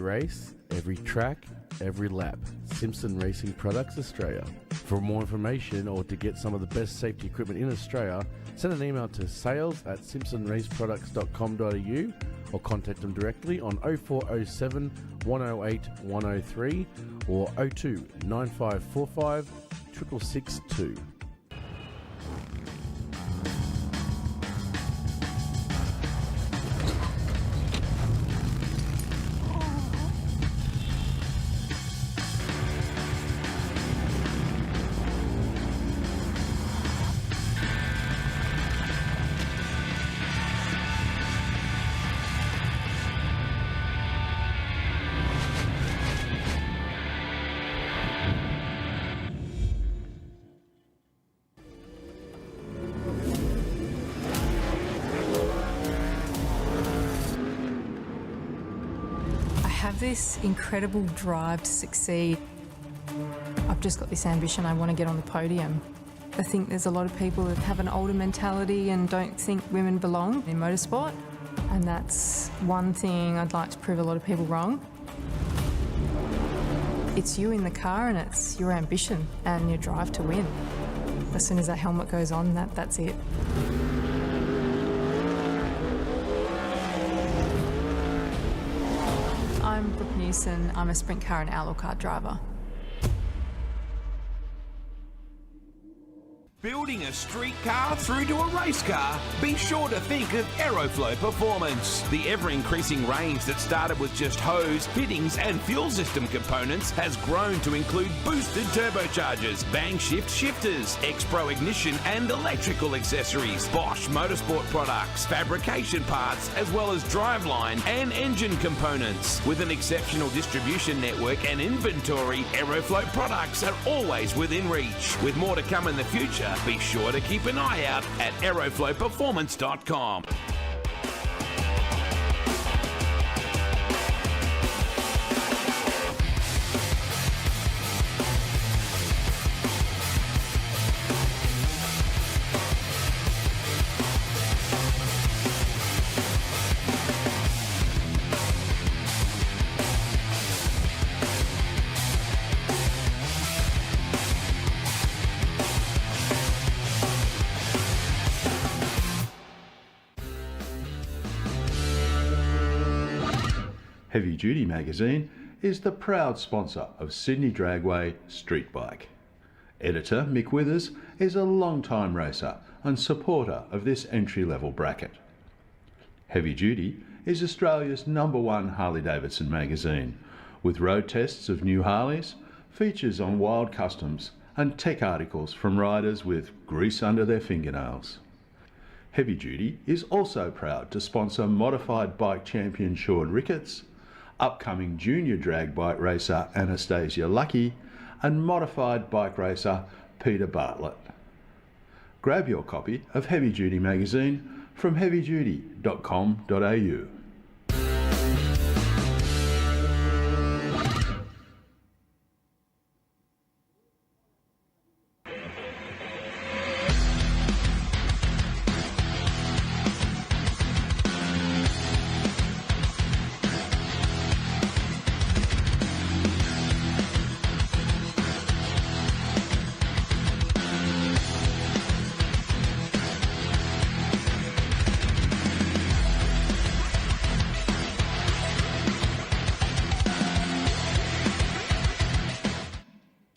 race, every track, every lap. Simpson Racing Products Australia. For more information or to get some of the best safety equipment in Australia, send an email to sales@simpsonraceproducts.com.au or contact them directly on 0407 108 103 or 02 9545 6662. This incredible drive to succeed. I've just got this ambition, I want to get on the podium. I think there's a lot of people that have an older mentality and don't think women belong in motorsport, and that's one thing I'd like to prove a lot of people wrong. It's you in the car and it's your ambition and your drive to win. As soon as that helmet goes on, that's it. I'm Brooke Newson. I'm a sprint car and outlaw car driver. Building a street car through to a race car? Be sure to think of Aeroflow Performance. The ever-increasing range that started with just hose, fittings and fuel system components has grown to include boosted turbochargers, bang shift shifters, X-Pro ignition and electrical accessories, Bosch motorsport products, fabrication parts, as well as driveline and engine components. With an exceptional distribution network and inventory, Aeroflow products are always within reach. With more to come in the future, be sure to keep an eye out at aeroflowperformance.com. Heavy Duty magazine is the proud sponsor of Sydney Dragway Street Bike. Editor Mick Withers is a long-time racer and supporter of this entry-level bracket. Heavy Duty is Australia's #1 Harley-Davidson magazine, with road tests of new Harleys, features on wild customs and tech articles from riders with grease under their fingernails. Heavy Duty is also proud to sponsor modified bike champion Sean Ricketts, upcoming junior drag bike racer Anastasia Lucky, and modified bike racer Peter Bartlett. Grab your copy of Heavy Duty magazine from heavyduty.com.au.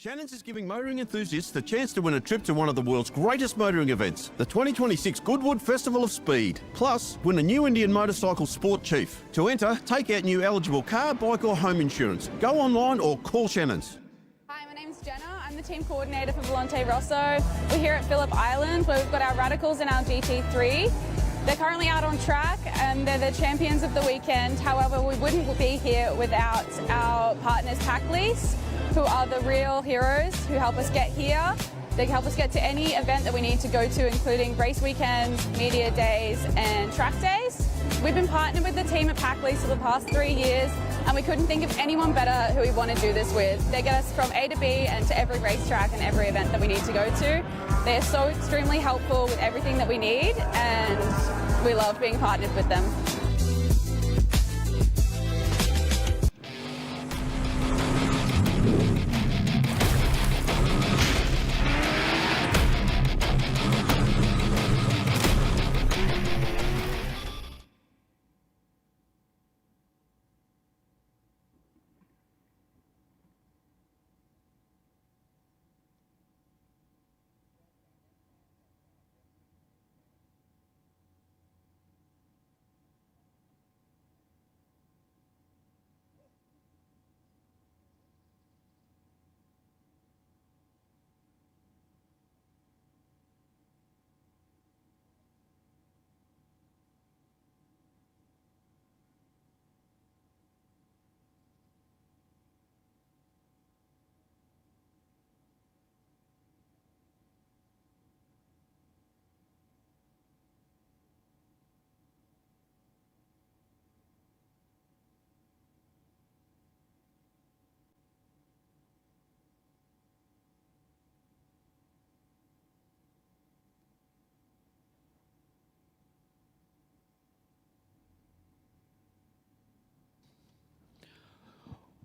Shannon's is giving motoring enthusiasts the chance to win a trip to one of the world's greatest motoring events, the 2026 Goodwood Festival of Speed. Plus, win a new Indian motorcycle Sport Chief. To enter, take out new eligible car, bike or home insurance. Go online or call Shannon's. Hi, my name's Jenna. I'm the team coordinator for Volante Roso. We're here at Phillip Island where we've got our Radicals and our GT3. They're currently out on track and they're the champions of the weekend. However, we wouldn't be here without our partners Pack Lease, who are the real heroes who help us get here. They help us get to any event that we need to go to, including race weekends, media days and track days. We've been partnered with the team at Pack Lease for the past 3 years and we couldn't think of anyone better who we want to do this with. They get us from A to B and to every racetrack and every event that we need to go to. They are so extremely helpful with everything that we need and we love being partnered with them.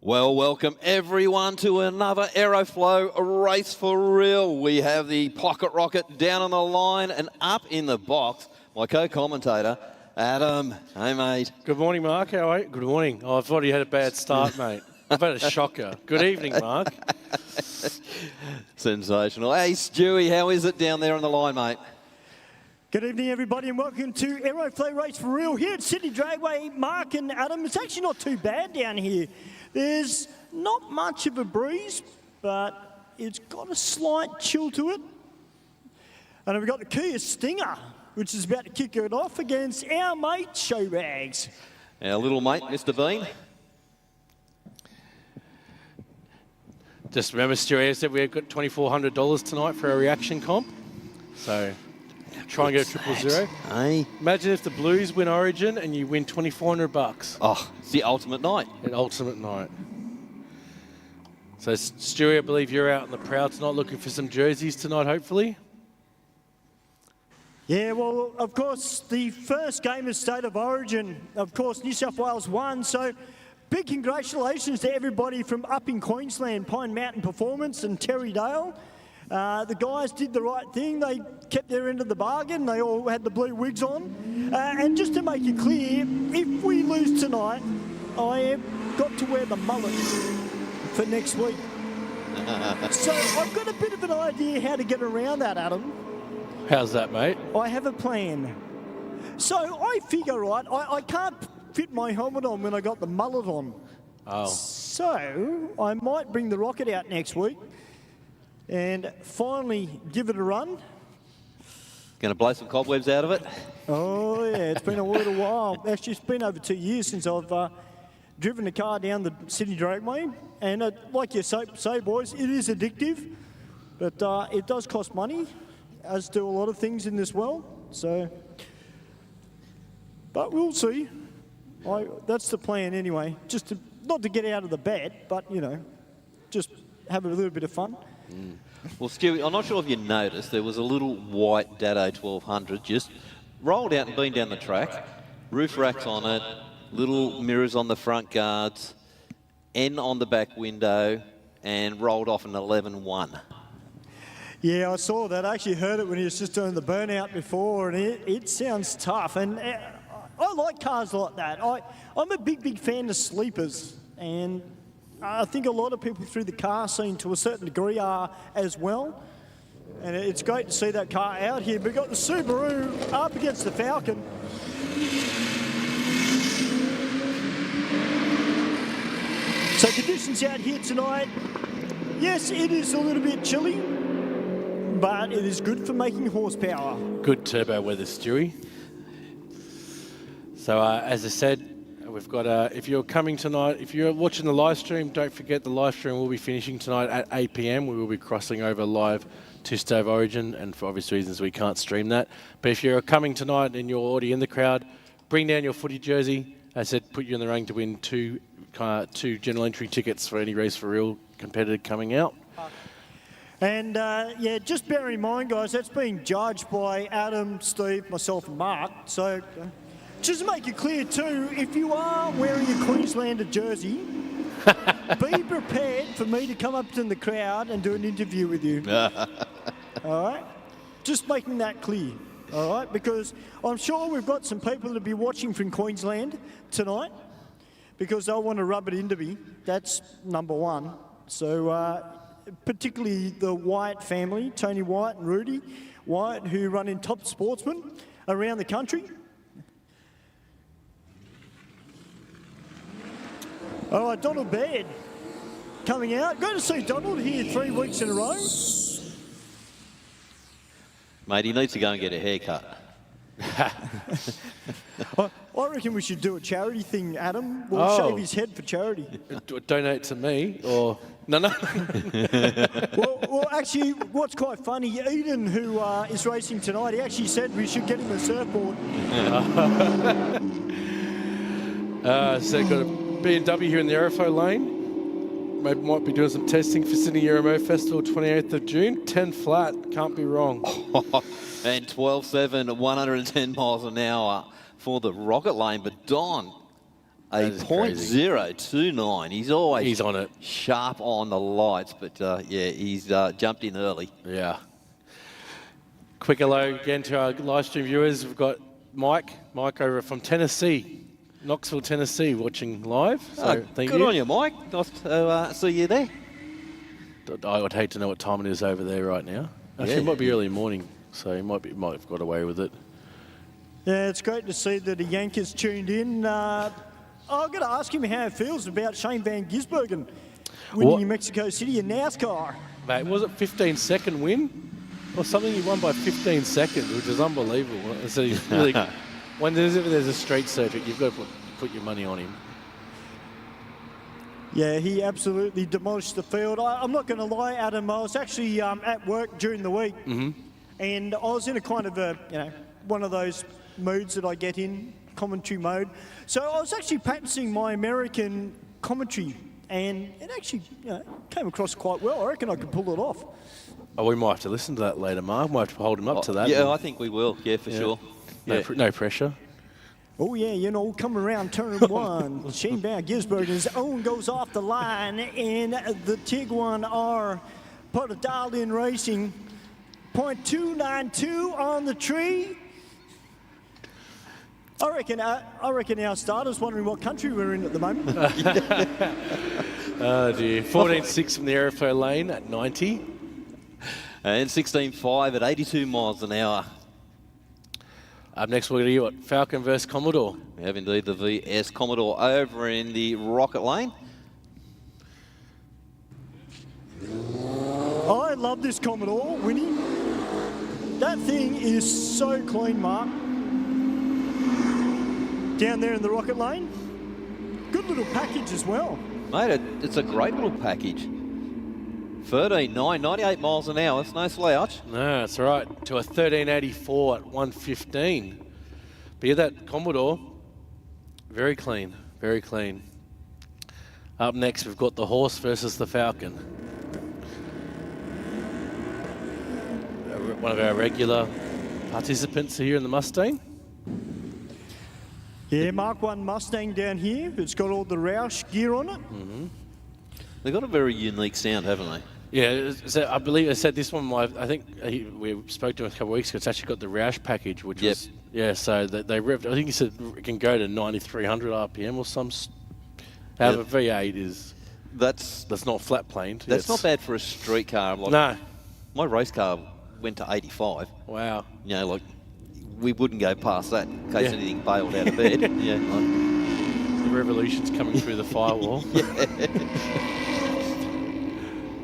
Well, welcome everyone to another Aeroflow Race for Real. We have the pocket rocket down on the line and up in the box. My co-commentator, Adam. Hey, mate. Good morning, Mark. How are you? Good morning. Oh, I've already had a bad start, mate. I've had a shocker. Good evening, Mark. Sensational. Hey, Stewie, how is it down there on the line, mate? Good evening, everybody, and welcome to Aeroflow Race for Real here at Sydney Dragway. Mark and Adam, it's actually not too bad down here. There's not much of a breeze, but it's got a slight chill to it. And we've got the Kia Stinger, which is about to kick it off against our mate, Showbags. Our little mate, Mr. Bean. Just remember, Stewie, I said we've got $2,400 tonight for our reaction comp. So try and get a 000. Hey. Imagine if the Blues win Origin and you win $2,400. Oh, it's the ultimate night. An ultimate night. So, Stewie, I believe you're out in the Proud tonight looking for some jerseys tonight, hopefully. Yeah, well, of course, the first game of State of Origin, of course, New South Wales won. So big congratulations to everybody from up in Queensland, Pine Mountain Performance and Terry Dale. The guys did the right thing. They kept their end of the bargain. They all had the blue wigs on. And just to make it clear, if we lose tonight, I have got to wear the mullet for next week. So I've got a bit of an idea how to get around that, Adam. How's that, mate? I have a plan. So I figure, right, I can't fit my helmet on when I got the mullet on. Oh. So I might bring the rocket out next week and finally give it a run. Going to blow some cobwebs out of it? Oh, yeah, it's been a little while. Actually, it's been over 2 years since I've driven the car down the Sydney Dragway. And like you say, boys, it is addictive, but it does cost money, as do a lot of things in this world. So, but we'll see. That's the plan anyway, just to, not to get out of the bed, but, you know, just have a little bit of fun. Mm. Well, Stewie, I'm not sure if you noticed, there was a little white Dado 1200 just rolled out and been down the track, roof racks on it, little mirrors on the front guards, N on the back window, and rolled off an 11-1. Yeah, I saw that. I actually heard it when he was just doing the burnout before, and it sounds tough. And I like cars like that. I'm a big fan of sleepers, and I think a lot of people through the car scene to a certain degree are as well. And it's great to see that car out here. We've got the Subaru up against the Falcon. So conditions out here tonight, yes, it is a little bit chilly, but it is good for making horsepower. Good turbo weather, Stewie. So as I said, we've got, if you're coming tonight, if you're watching the live stream, don't forget the live stream will be finishing tonight at 8 p.m. We will be crossing over live to State of Origin, and for obvious reasons we can't stream that. But if you're coming tonight and you're already in the crowd, bring down your footy jersey. As I said, put you in the running to win two general entry tickets for any Race for Real competitor coming out. And yeah, just bear in mind, guys, that's being judged by Adam, Steve, myself and Mark. So just to make it clear too, if you are wearing a Queenslander jersey, be prepared for me to come up to the crowd and do an interview with you. All right? Just making that clear. All right? Because I'm sure we've got some people that'll be watching from Queensland tonight because they'll want to rub it into me. That's number one. So particularly the Wyatt family, Tony Wyatt and Rudy Wyatt, who run in Top Sportsman around the country. All right, Donald Baird coming out. Going to see Donald here 3 weeks in a row. Mate, he needs to go and get a haircut. I reckon we should do a charity thing, Adam. We'll shave his head for charity. Donate to me, or... No. well, actually, what's quite funny, Eden, who is racing tonight, he actually said we should get him a surfboard. So got a BMW here in the Aeroflow lane. Maybe might be doing some testing for Sydney Euromo Festival 28th of June. 10 flat, can't be wrong. And 12.7 at 110 miles an hour for the rocket lane. But Don, A .029. He's on it. Sharp on the lights, but yeah, he's jumped in early. Yeah. Quick hello again to our live stream viewers. We've got Mike over from Tennessee, Knoxville, Tennessee, watching live. So thank you. Good on you, Mike. Nice to see you there. I would hate to know what time it is over there right now. Actually, it might be early morning, so he might have got away with it. Yeah, it's great to see that a Yankees tuned in. I've got to ask him how it feels about Shane Van Gisbergen winning in Mexico City in NASCAR. Mate, was it 15-second win? Or something, he won by 15 seconds, which is unbelievable. So he's really, when there's a street circuit, you've got to put your money on him. Yeah, he absolutely demolished the field. I'm not going to lie, Adam, I was actually at work during the week, and I was in a kind of one of those moods that I get in, commentary mode. So I was actually practicing my American commentary, and it actually came across quite well. I reckon I could pull it off. Oh, we might have to listen to that later, Mark. We might have to hold him up to that. Yeah, I think we will. Yeah, for sure. No pressure. Oh, yeah, coming around turn one. Shane Van Gisbergen's own goes off the line, and the Tiguan R part of Dialed In Racing. .292 on the tree. I reckon our starters wondering what country we're in at the moment. Oh, dear. 14.6 from the Aeroflow lane at 90. And 16.5 at 82 miles an hour. Up next, we're going to do Falcon versus Commodore. We have indeed the VS Commodore over in the Rocket Lane. I love this Commodore, Winnie. That thing is so clean, Mark. Down there in the Rocket Lane. Good little package as well. Mate, it's a great little package. 13.9, 98 miles an hour. It's no slouch. No, that's right. To a 13.84 at 115. But yeah, that Commodore, very clean, very clean. Up next, we've got the Horse versus the Falcon. One of our regular participants here in the Mustang. Yeah, Mark 1 Mustang down here. It's got all the Roush gear on it. They've got a very unique sound, haven't they? Yeah, so I believe I said this one. I think we spoke to him a couple of weeks ago. It's actually got the Roush package, which is so they revved. I think he said it can go to 9,300 RPM or some. However, V8 is that's not flat planed. That's not bad for a street car. Like, no, my race car went to 85. Wow. We wouldn't go past that in case anything bailed out of bed. The revolution's coming through the firewall.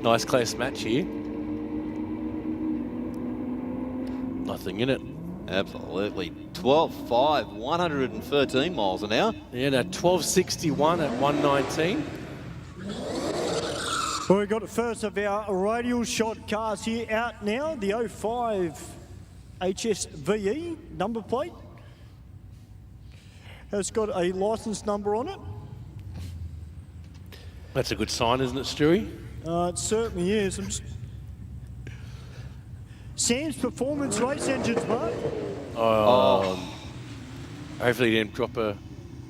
Nice close match here. Nothing in it. Absolutely. 12.5, 113 miles an hour. Yeah, now 12.61 at 119. Well, we've got the first of our radial shot cars here out now. The 05 HSVE number plate. Has got a license number on it. That's a good sign, isn't it, Stewie? It certainly is. Sam's Performance Race Engines, Mark. Hopefully he didn't drop a...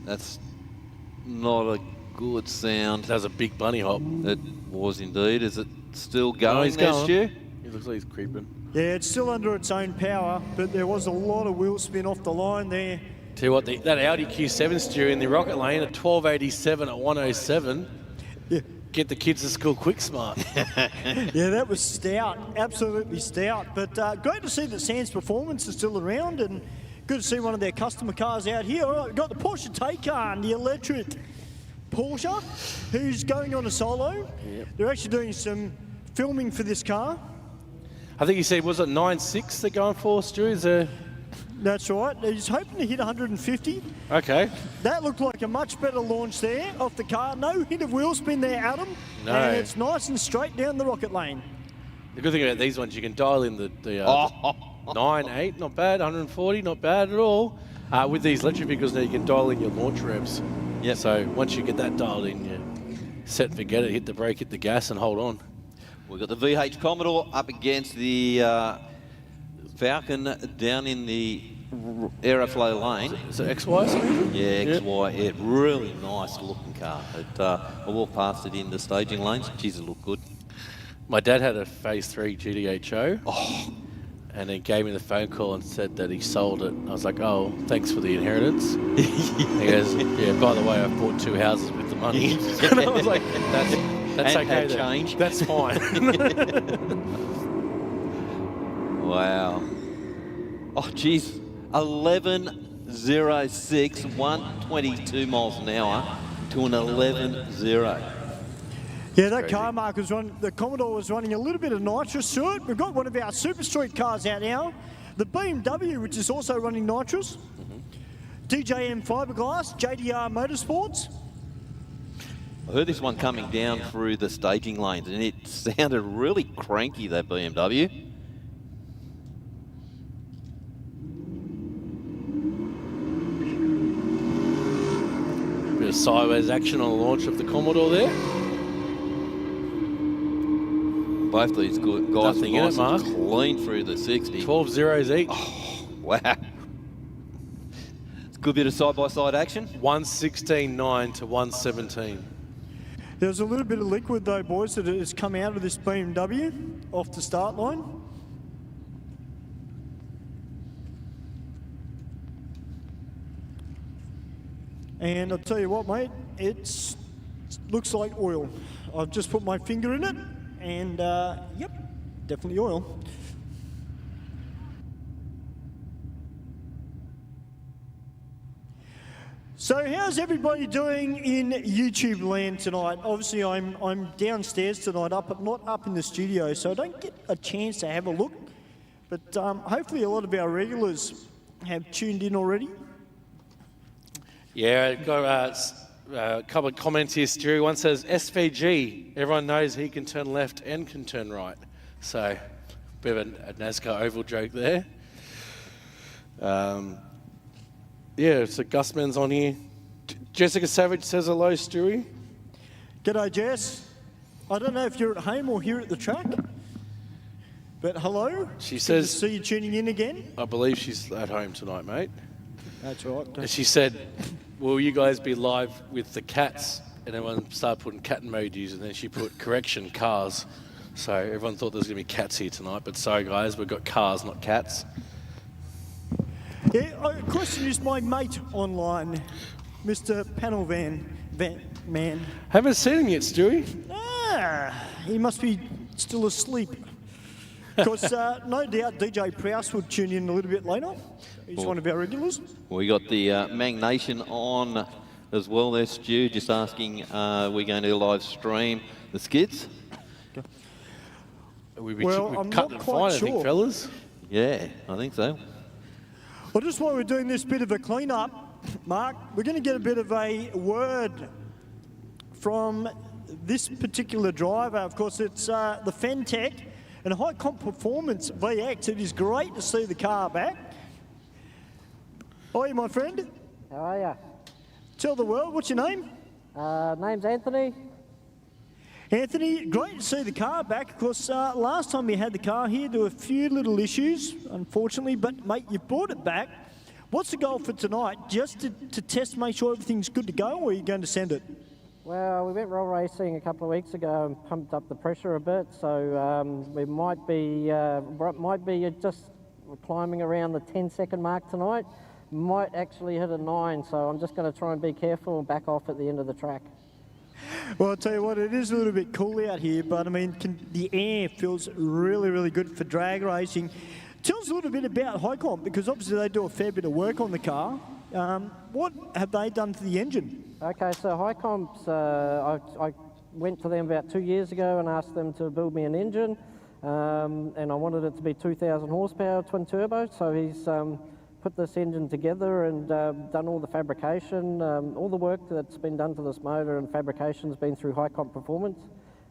That's not a good sound. That was a big bunny hop. It was indeed. Is it still going? No, he's going. Stu? He looks like he's creeping. Yeah, it's still under its own power, but there was a lot of wheel spin off the line there. Tell you what, that Audi Q7 Stewie in the Rocket Lane at 12.87 at 107. Yeah. Get the kids to school quick, smart. Yeah, that was stout, absolutely stout. But great to see that Sam's Performance is still around, and good to see one of their customer cars out here. All right, we've got the Porsche Taycan, the electric Porsche, who's going on a solo. Yep. They're actually doing some filming for this car. I think he said, was it 9.6 they're going for, Stu? That's right. He's hoping to hit 150. Okay. That looked like a much better launch there off the car. No hint of wheel spin there, Adam. No. And it's nice and straight down the Rocket Lane. The good thing about these ones, you can dial in the 9.8, not bad. 140, not bad at all. With these electric vehicles now, you can dial in your launch revs. Yeah. So once you get that dialed in, you set and forget it, hit the brake, hit the gas, and hold on. We've got the VH Commodore up against the Falcon down in the Aeroflow Lane. Is it XY something? Yeah, XY. Yeah, really nice looking car. I walked past it in the staging lanes. Geez, it looked good. My dad had a Phase 3 GTHO. Oh. And he gave me the phone call and said that he sold it. I was like, oh, thanks for the inheritance. He goes, yeah, by the way, I've bought 2 houses with the money. And I was like, that's and okay. Had change. That's fine. Wow. Oh, geez. 11.06, 122 miles an hour to an 11.0. Yeah, that car, Mark, was the Commodore was running a little bit of nitrous to it. We've got one of our Super Street cars out now, the BMW, which is also running nitrous. DJM Fiberglass, JDR Motorsports. I heard this one coming down through the staging lanes, and it sounded really cranky, that BMW. Bit of sideways action on the launch of the Commodore there. Both these guys Nothing in it, Mark. Clean through the 60. 12 zeros each. Oh, wow. It's a good bit of side-by-side action. 116.9 to 117. There's a little bit of liquid, though, boys, that has come out of this BMW off the start line. And I'll tell you what, mate, it looks like oil. I've just put my finger in it. And, yep, definitely oil. So how's everybody doing in YouTube land tonight? Obviously, I'm downstairs tonight, not up in the studio, so I don't get a chance to have a look. But hopefully a lot of our regulars have tuned in already. Yeah, got a couple of comments here, Stu. One says, SVG, everyone knows he can turn left and can turn right. So, bit of a NASCAR oval joke there. Yeah, so Gusman's on here. Jessica Savage says hello, Stewie. G'day, Jess. I don't know if you're at home or here at the track, but hello. She says, good to see you tuning in again. I believe she's at home tonight, mate. That's right. And she said, will you guys be live with the cats? And everyone started putting cat emojis, and then she put correction, cars. So everyone thought there was going to be cats here tonight, but sorry guys, we've got cars, not cats. Yeah, a question is my mate online, Mr. Panel Man. Haven't seen him yet, Stewie. He must be still asleep. Because no doubt DJ Prowse will tune in a little bit later. He's one of our regulars. We got the Mang Nation on as well there, Stu, just asking, we're going to live stream the skids? Well, I'm not quite sure. I think, fellas. Yeah, I think so. Well, just while we're doing this bit of a clean-up, Mark, we're going to get a bit of a word from this particular driver. Of course, it's the Fentech and High Comp Performance VX. It is great to see the car back. How are you, my friend? How are you? Tell the world, what's your name? Name's Anthony. Anthony, great to see the car back. Of course, last time you had the car here, there were a few little issues, unfortunately, but mate, you brought it back. What's the goal for tonight? Just to test, make sure everything's good to go, or are you going to send it? Well, we went roll racing a couple of weeks ago and pumped up the pressure a bit, so we might be just climbing around the 10-second mark tonight. Might actually hit a 9, so I'm just going to try and be careful and back off at the end of the track. Well, I'll tell you what, it is a little bit cool out here, but I mean, the air feels really, really good for drag racing. Tell us a little bit about High Comp, because obviously they do a fair bit of work on the car. What have they done to the engine? Okay, so High Comp's, I went to them about 2 years ago and asked them to build me an engine, and I wanted it to be 2,000 horsepower, twin turbo, so he's put this engine together and done all the fabrication, all the work that's been done to this motor and fabrication's been through High Comp Performance.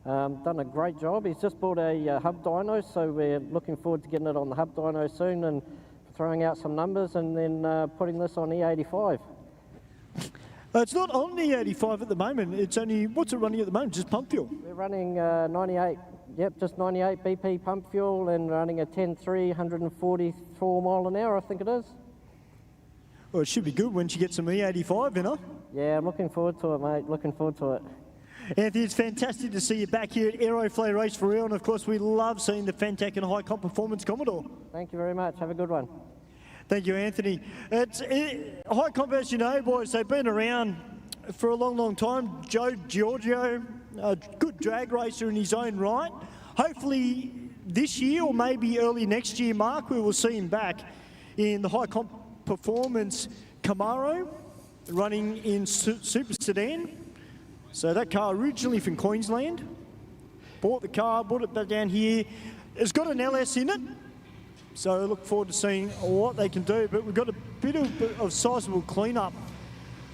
Done a great job. He's just bought a hub dyno, so we're looking forward to getting it on the hub dyno soon and throwing out some numbers and then putting this on E85. It's not on E85 at the moment. It's only, what's it running at the moment? Just pump fuel? We're running 98, yep, just 98 BP pump fuel and running a 10.3, 144 mile an hour, I think it is. Well, it should be good when she gets some E85 in her. Yeah, I'm looking forward to it, mate. Looking forward to it. Anthony, it's fantastic to see you back here at Aeroflow Race for real, and of course we love seeing the Fantac and High Comp Performance Commodore. Thank you very much. Have a good one. Thank you, Anthony. High Comp, as you know, boys, they've been around for a long, long time. Joe Giorgio, a good drag racer in his own right. Hopefully this year or maybe early next year, Mark, we will see him back in the High Comp Performance Camaro, running in Super Sedan. So that car originally from Queensland. Bought the car, brought it back down here. It's got an LS in it. So I look forward to seeing what they can do. But we've got a bit of sizable cleanup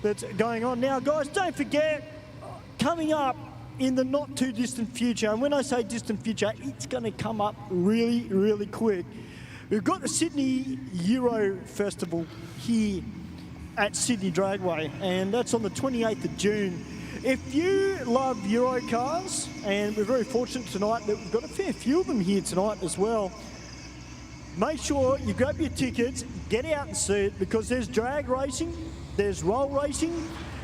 that's going on. Now, guys, don't forget, coming up in the not too distant future, and when I say distant future, it's going to come up really, really quick. We've got the Sydney Euro Festival here at Sydney Dragway, and that's on the 28th of June. If you love Euro cars, and we're very fortunate tonight that we've got a fair few of them here tonight as well, make sure you grab your tickets, get out and see it, because there's drag racing, there's roll racing,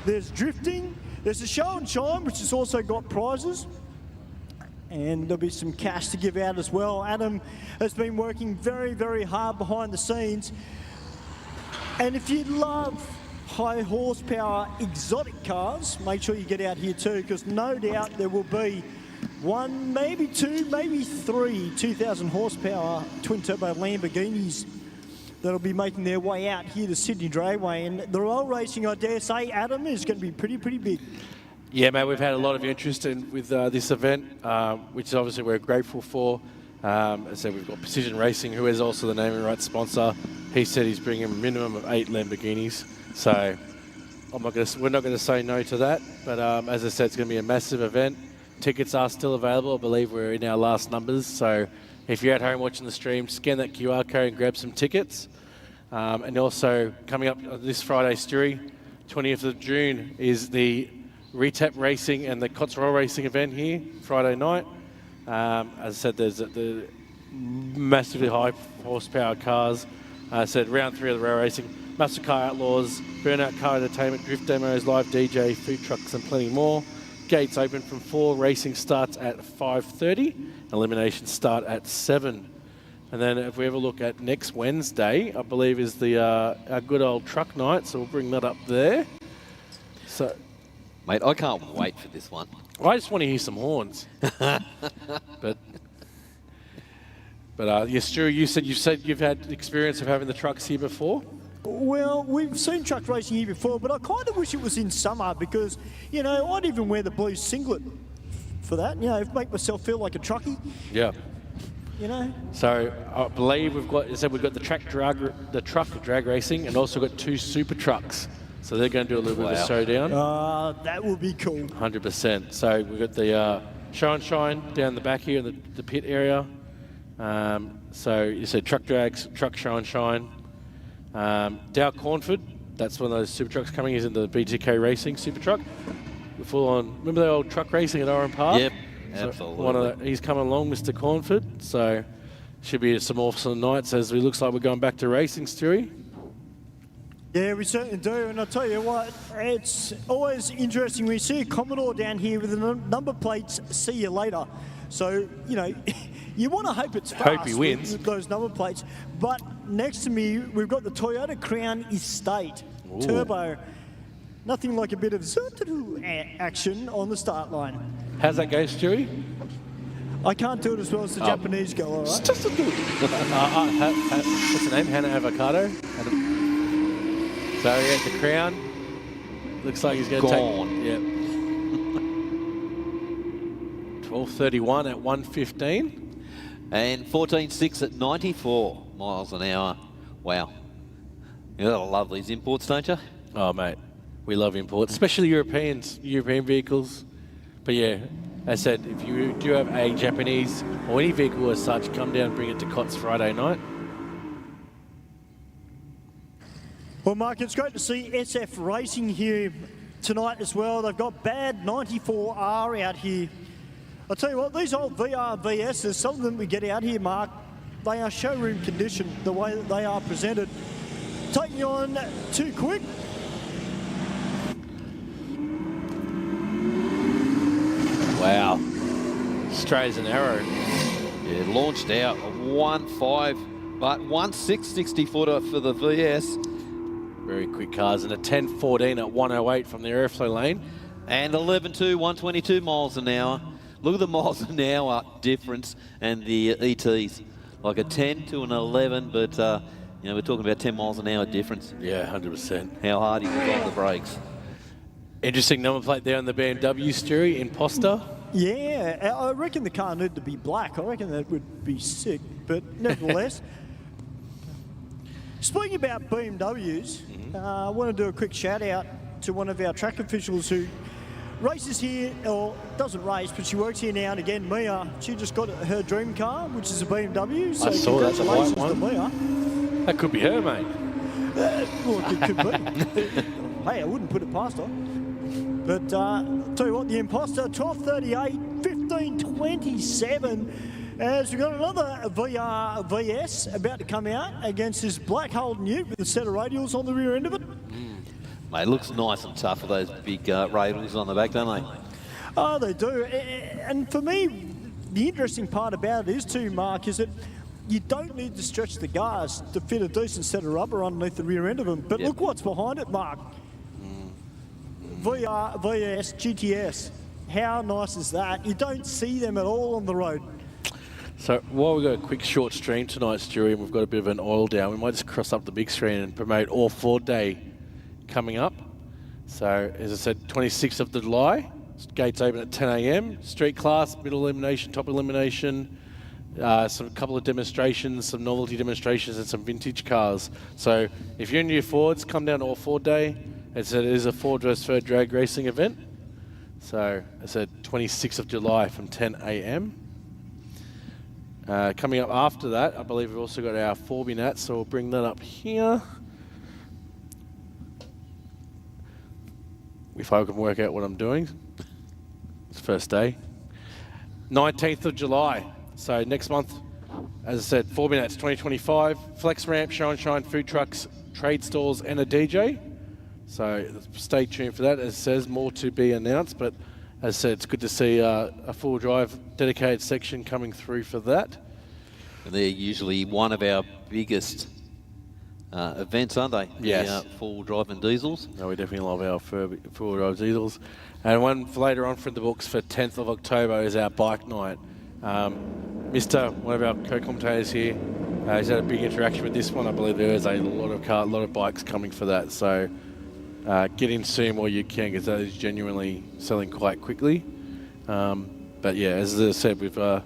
there's drifting, there's a show and shine, which has also got prizes, and there'll be some cash to give out as well. Adam has been working very, very hard behind the scenes. And if you love high horsepower exotic cars, make sure you get out here too, because no doubt there will be one, maybe two, maybe three 2,000 horsepower twin turbo Lamborghinis that'll be making their way out here to Sydney Dragway. And the roll racing, I dare say, Adam, is going to be pretty big. Yeah, mate, we've had a lot of interest with this event, which obviously we're grateful for. As I said, we've got Precision Racing, who is also the naming rights sponsor. He said he's bringing a minimum of 8 Lamborghinis. So we're not going to say no to that. But as I said, it's going to be a massive event. Tickets are still available. I believe we're in our last numbers. So if you're at home watching the stream, scan that QR code and grab some tickets. And also coming up this Friday, Stewie, 20th of June, is the Retap Racing and the Cots Roll Racing event here, Friday night. As I said, there's the massively high horsepower cars. I said round 3 of the rail racing, Muscle Car Outlaws, Burnout Car Entertainment, Drift Demos, Live DJ, food trucks and plenty more. Gates open from 4, racing starts at 5:30, eliminations start at 7. And then if we ever look at next Wednesday, I believe is the our good old truck night, so we'll bring that up there. So, mate, I can't wait for this one. I just want to hear some horns. but yes, Stu, you said you've had experience of having the trucks here before. Well, we've seen truck racing here before, but I kind of wish it was in summer because, you know, I'd even wear the blue singlet for that. You know, make myself feel like a truckie. Yeah. You know. So I believe we've got the truck drag racing, and also got 2 super trucks. So they're going to do a little bit of a showdown. That would be cool. 100%. So we've got the show and shine down the back here in the pit area. So you said truck drags, truck show and shine. Dow Cornford, that's one of those super trucks coming. He's in the BTK Racing super truck. The full on. Remember the old truck racing at Oran Park? Yep, so absolutely. He's coming along, Mr. Cornford. So should be some awesome nights as it looks like we're going back to racing, Stewie. Yeah, we certainly do, and I'll tell you what, it's always interesting. We see a Commodore down here with the number plates, see you later. So, you know, you want to hope it's fast. Hope he wins. With those number plates. But next to me, we've got the Toyota Crown Estate Turbo. Nothing like a bit of action on the start line. How's that go, Stewie? I can't do it as well as the Japanese go, all right? What's the name? Hannah Avocado. So yeah, the Crown looks like he's going to take. Yep. 12:31 at 1:15, and 14.6 at 94 miles an hour. Wow, you gotta love these imports, don't you? Oh mate, we love imports, especially European vehicles. But yeah, as I said, if you do have a Japanese or any vehicle as such, come down and bring it to Cots Friday night. Well, Mark, it's great to see SF Racing here tonight as well. They've got Bad 94R out here. I'll tell you what, these old VR VSs, some of them we get out here, Mark, they are showroom condition, the way that they are presented. taking on Too Quick. Wow. Straight as an arrow. Yeah, launched out a 1.5, but 1.6 60-footer for the VS. Very quick cars, and a 10.14 at 108 from the Aeroflow lane. And 11.2, 122 miles an hour. Look at the miles an hour difference and the ETs. Like a 10 to an 11, but you know, we're talking about 10 miles an hour difference. Yeah, 100%. How hard he was on the brakes. Interesting number plate there on the BMW, Stewie, Imposter. Yeah, I reckon the car needed to be black. I reckon that would be sick, but nevertheless. Speaking about BMWs, I want to do a quick shout out to one of our track officials who races here, or doesn't race, but she works here now and again, Mia. She just got her dream car, which is a BMW. So I saw that's a white one. To Mia. That could be her, mate. Well, it could be. Hey, I wouldn't put it past her. But tell you what, the Imposter, 12.38, 15.27. As we've got another VR VS about to come out against this black Holden Ute with a set of radials on the rear end of it. Mate, it looks nice and tough with those big radials on the back, don't they? Oh, they do. And for me, the interesting part about it is too, Mark, is that you don't need to stretch the gas to fit a decent set of rubber underneath the rear end of them. But look what's behind it, Mark. VR, VS, GTS. How nice is that? You don't see them at all on the road. So while we've got a quick short stream tonight, Stewie, and we've got a bit of an oil down, we might just cross up the big screen and promote All Ford Day coming up. So as I said, 26th of July, gates open at 10 a.m. Street class, middle elimination, top elimination, some couple of demonstrations, some novelty demonstrations, and some vintage cars. So if you're into your Fords, come down to All Ford Day. It is a Ford vs Ford drag racing event. So it's at 26th of July from 10 a.m. Coming up after that, I believe we've also got our BURNOUTS, so we'll bring that up here. If I can work out what I'm doing. It's first day. 19th of July. So next month, as I said, BURNOUTS 2025, flex ramp, show and shine, food trucks, trade stalls, and a DJ. So stay tuned for that. As it says, more to be announced, but as I said, it's good to see a full drive dedicated section coming through for that. And they're usually one of our biggest events, aren't they? Yes. The full drive and diesels. No, we definitely love our full drive diesels. And one for later on for the books for 10th of October is our bike night. Mr. One of our co-commentators here, he's had a big interaction with this one. I believe there is a lot of bikes coming for that. So get in soon while you can, because that is genuinely selling quite quickly. But yeah, as I said, we've got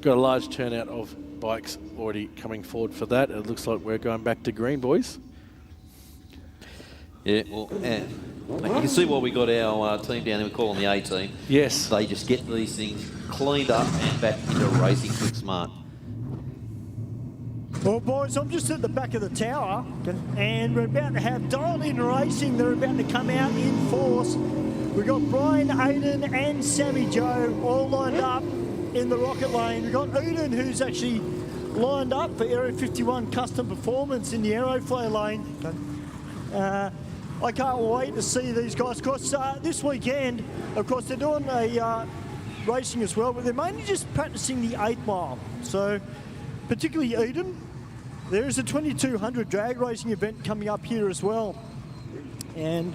a large turnout of bikes already coming forward for that. It looks like we're going back to green, boys. Yeah, well, you can see why we got our team down there. We call them the A team. Yes. They just get these things cleaned up and back into racing quick smart. Well, boys, I'm just at the back of the tower, and we're about to have Dialed-In Racing. They're about to come out in force. We've got Brian, Aiden, and Sammy Joe all lined up in the rocket lane. We've got Uden, who's actually lined up for Aero 51 custom performance in the Aeroflow lane. I can't wait to see these guys. Of course, this weekend, of course, they're doing a racing as well, but they're mainly just practicing the 8 mile. So, particularly Eden, there is a 2200 drag racing event coming up here as well. And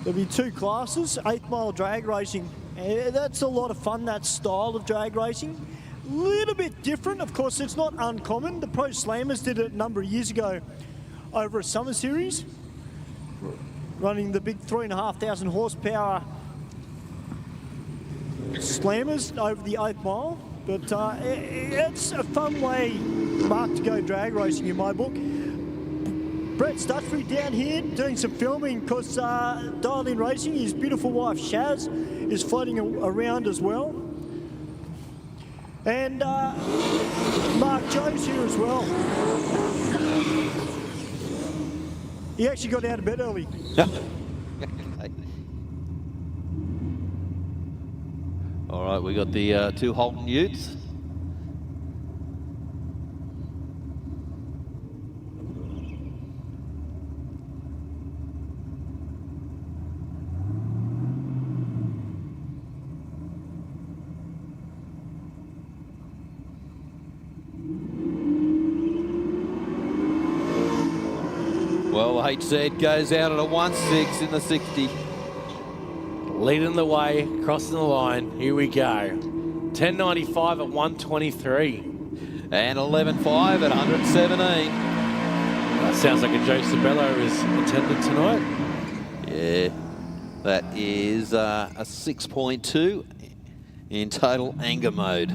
there'll be 2 classes, 8 mile drag racing. That's a lot of fun, that style of drag racing. A little bit different, of course, it's not uncommon. The Pro Slammers did it a number of years ago over a summer series, running the big 3,500 horsepower Slammers over the 8 mile. But it's a fun way, Mark, to go drag racing in my book. Brett Stutchbury down here doing some filming because Dialed-In Racing, his beautiful wife Shaz is floating around as well. And Mark Joe's here as well. He actually got out of bed early. All right, we got the 2 Holden Utes. HZ goes out at a 1.6 in the 60. Leading the way, crossing the line. Here we go. 10.95 at 1.23. And 11.5 at 117. That sounds like a Joe Sabello is attended tonight. Yeah, that is a 6.2 in total anger mode.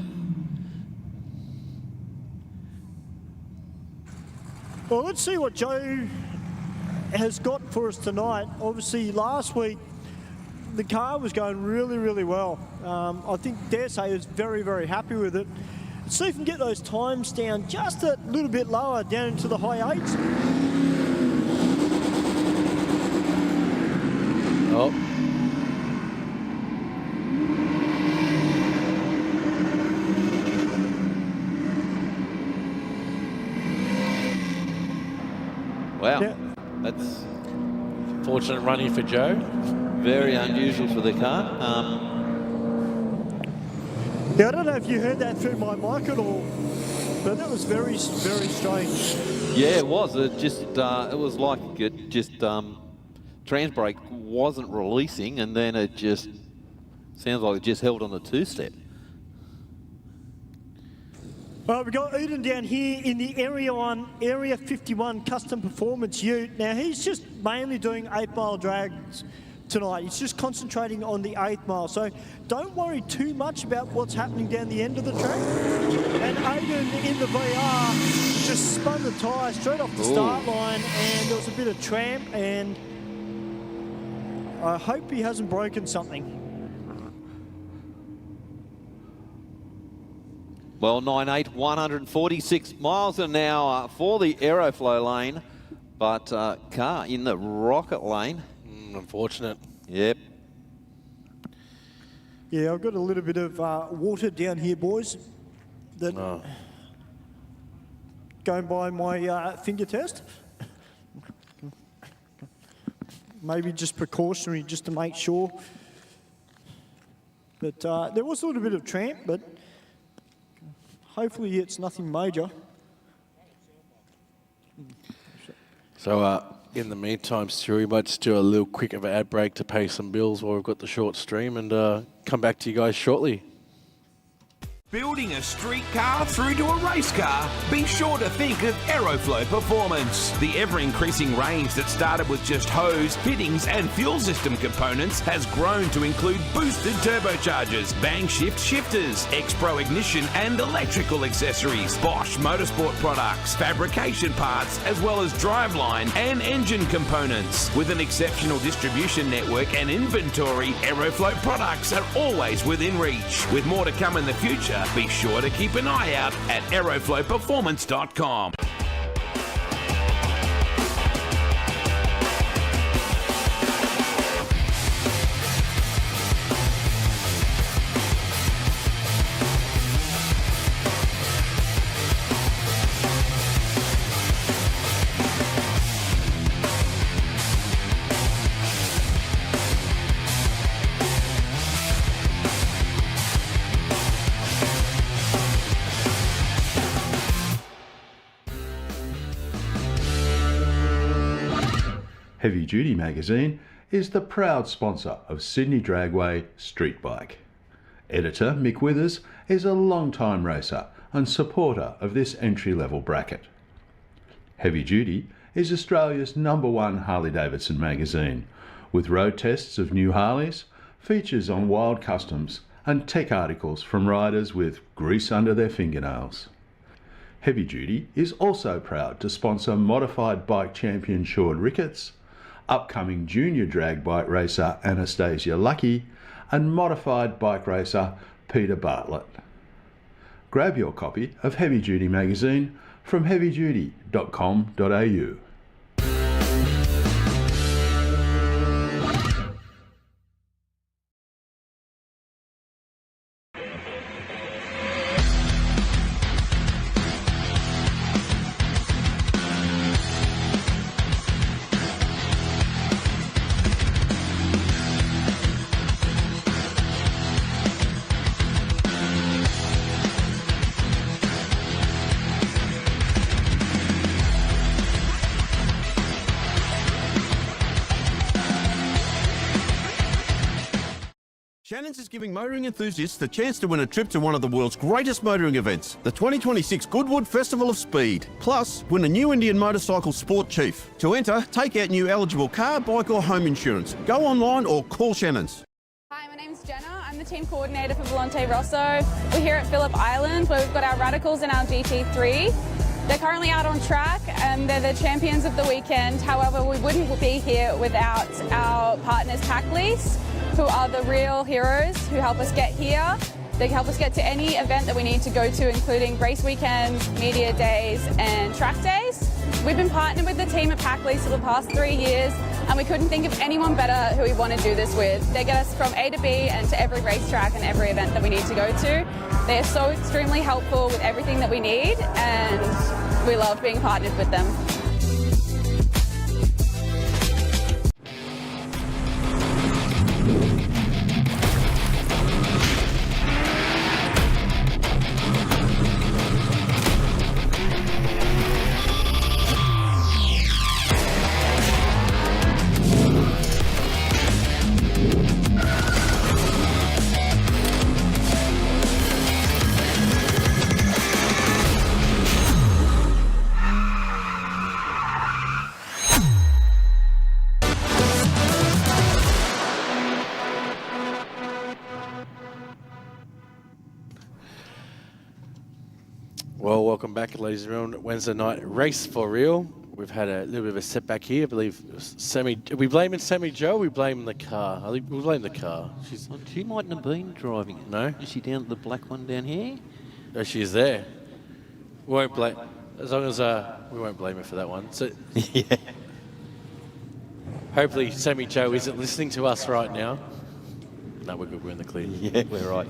Well, let's see what Joe has got for us tonight. Obviously, last week, the car was going really, really well. I think, dare say, he was very, very happy with it. Let's see if we can get those times down just a little bit lower, down into the high 8s. Oh. Wow, Yeah. that's Fortunate running for Joe. very unusual for the car. Yeah, I don't know if you heard that through my mic at all, but that was very, very strange. Yeah, it was. It just, it was like it just, trans brake wasn't releasing, and then it just sounds like it just held on the two-step. We've got Eden down here in the Area 51 Custom Performance Ute. Now, he's just mainly doing 8-mile drags tonight. He's just concentrating on the 8th mile. So don't worry too much about what's happening down the end of the track. And Eden in the VR just spun the tyre straight off the start line, and there was a bit of tramp, and I hope he hasn't broken something. Well, 9.8, 146 miles an hour for the Aeroflow lane, but car in the rocket lane. Unfortunate. Yep. Yeah, I've got a little bit of water down here, boys. That going by my finger test. Maybe just precautionary, just to make sure. But there was a little bit of tramp, but hopefully it's nothing major. So in the meantime, Stu, we might just do a little quick of an ad break to pay some bills while we've got the short stream, and come back to you guys shortly. Building a street car through to a race car? Be sure to think of Aeroflow Performance. The ever-increasing range that started with just hose, fittings and fuel system components has grown to include boosted turbochargers, bang shift shifters, X-Pro ignition and electrical accessories, Bosch motorsport products, fabrication parts, as well as driveline and engine components. With an exceptional distribution network and inventory, Aeroflow products are always within reach. With more to come in the future, be sure to keep an eye out at aeroflowperformance.com. Heavy Duty magazine is the proud sponsor of Sydney Dragway Street Bike. Editor Mick Withers is a long-time racer and supporter of this entry-level bracket. Heavy Duty is Australia's #1 Harley-Davidson magazine, with road tests of new Harleys, features on wild customs and tech articles from riders with grease under their fingernails. Heavy Duty is also proud to sponsor modified bike champion Sean Ricketts, upcoming junior drag bike racer Anastasia Lucky, and modified bike racer Peter Bartlett. Grab your copy of Heavy Duty magazine from heavyduty.com.au. Shannon's is giving motoring enthusiasts the chance to win a trip to one of the world's greatest motoring events, the 2026 Goodwood Festival of Speed. Plus, win a new Indian motorcycle sport chief. To enter, take out new eligible car, bike or home insurance. Go online or call Shannon's. Hi, my name's Jenna. I'm the team coordinator for Volante Roso. We're here at Phillip Island where we've got our Radicals and our GT3. They're currently out on track and they're the champions of the weekend. However, we wouldn't be here without our partners Pack Lease, who are the real heroes who help us get here. They help us get to any event that we need to go to, including race weekends, media days and track days. We've been partnered with the team at Pack Lease for the past 3 years and we couldn't think of anyone better who we want to do this with. They get us from A to B and to every racetrack and every event that we need to go to. They are so extremely helpful with everything that we need and we love being partnered with them. Well, welcome back, ladies and gentlemen. Wednesday night race for real. We've had a little bit of a setback here. I believe are we blaming Sammy Joe? Or we blame the car. I think we blame the car. She mightn't have been driving it. No. Is she down at the black one down here? No, she is there. We won't blame. As long as we won't blame her for that one. So Yeah. hopefully Sammy Joe isn't listening to us right now. No, we're good. We're in the clear. Yeah, we're right.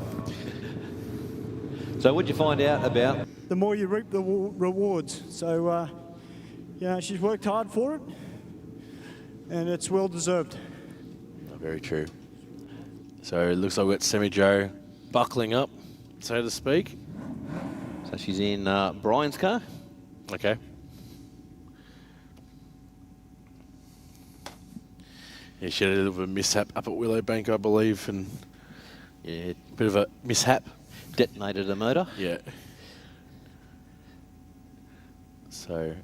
So what'd you find out about? The more you reap the rewards. So, yeah, she's worked hard for it, and it's well deserved. Very true. So it looks like we've got Sammy Joe buckling up, so to speak. So she's in Brian's car. Okay. Yeah, she had a little bit of a mishap up at Willowbank, I believe, and yeah, bit of a mishap. Detonated a motor. Yeah. So.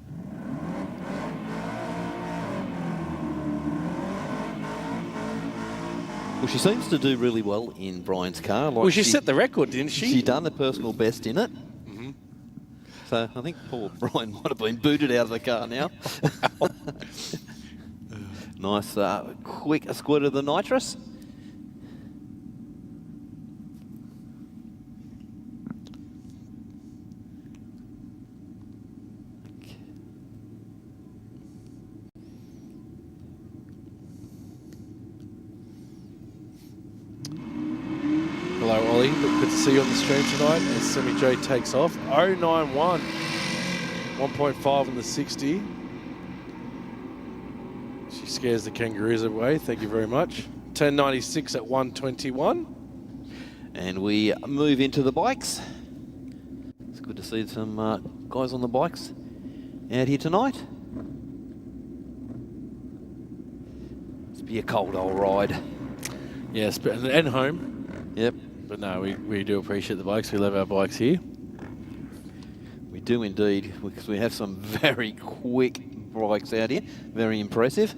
Well, she seems to do really well in Brian's car. Like Well, she set the record, didn't she? She done the personal best in it. Mm-hmm. So I think poor Brian might have been booted out of the car now. Nice, quick squirt of the nitrous. Hello, Ollie. Good to see you on the stream tonight as Sammy J takes off. 091. 1.5 in the 60. She scares the kangaroos away. Thank you very much. 1096 at 121. And we move into the bikes. It's good to see some guys on the bikes out here tonight. It's be a cold old ride. Yes, and home. Yep. But no, we do appreciate the bikes. We love our bikes here. We do indeed, because we have some very quick bikes out here. Very impressive.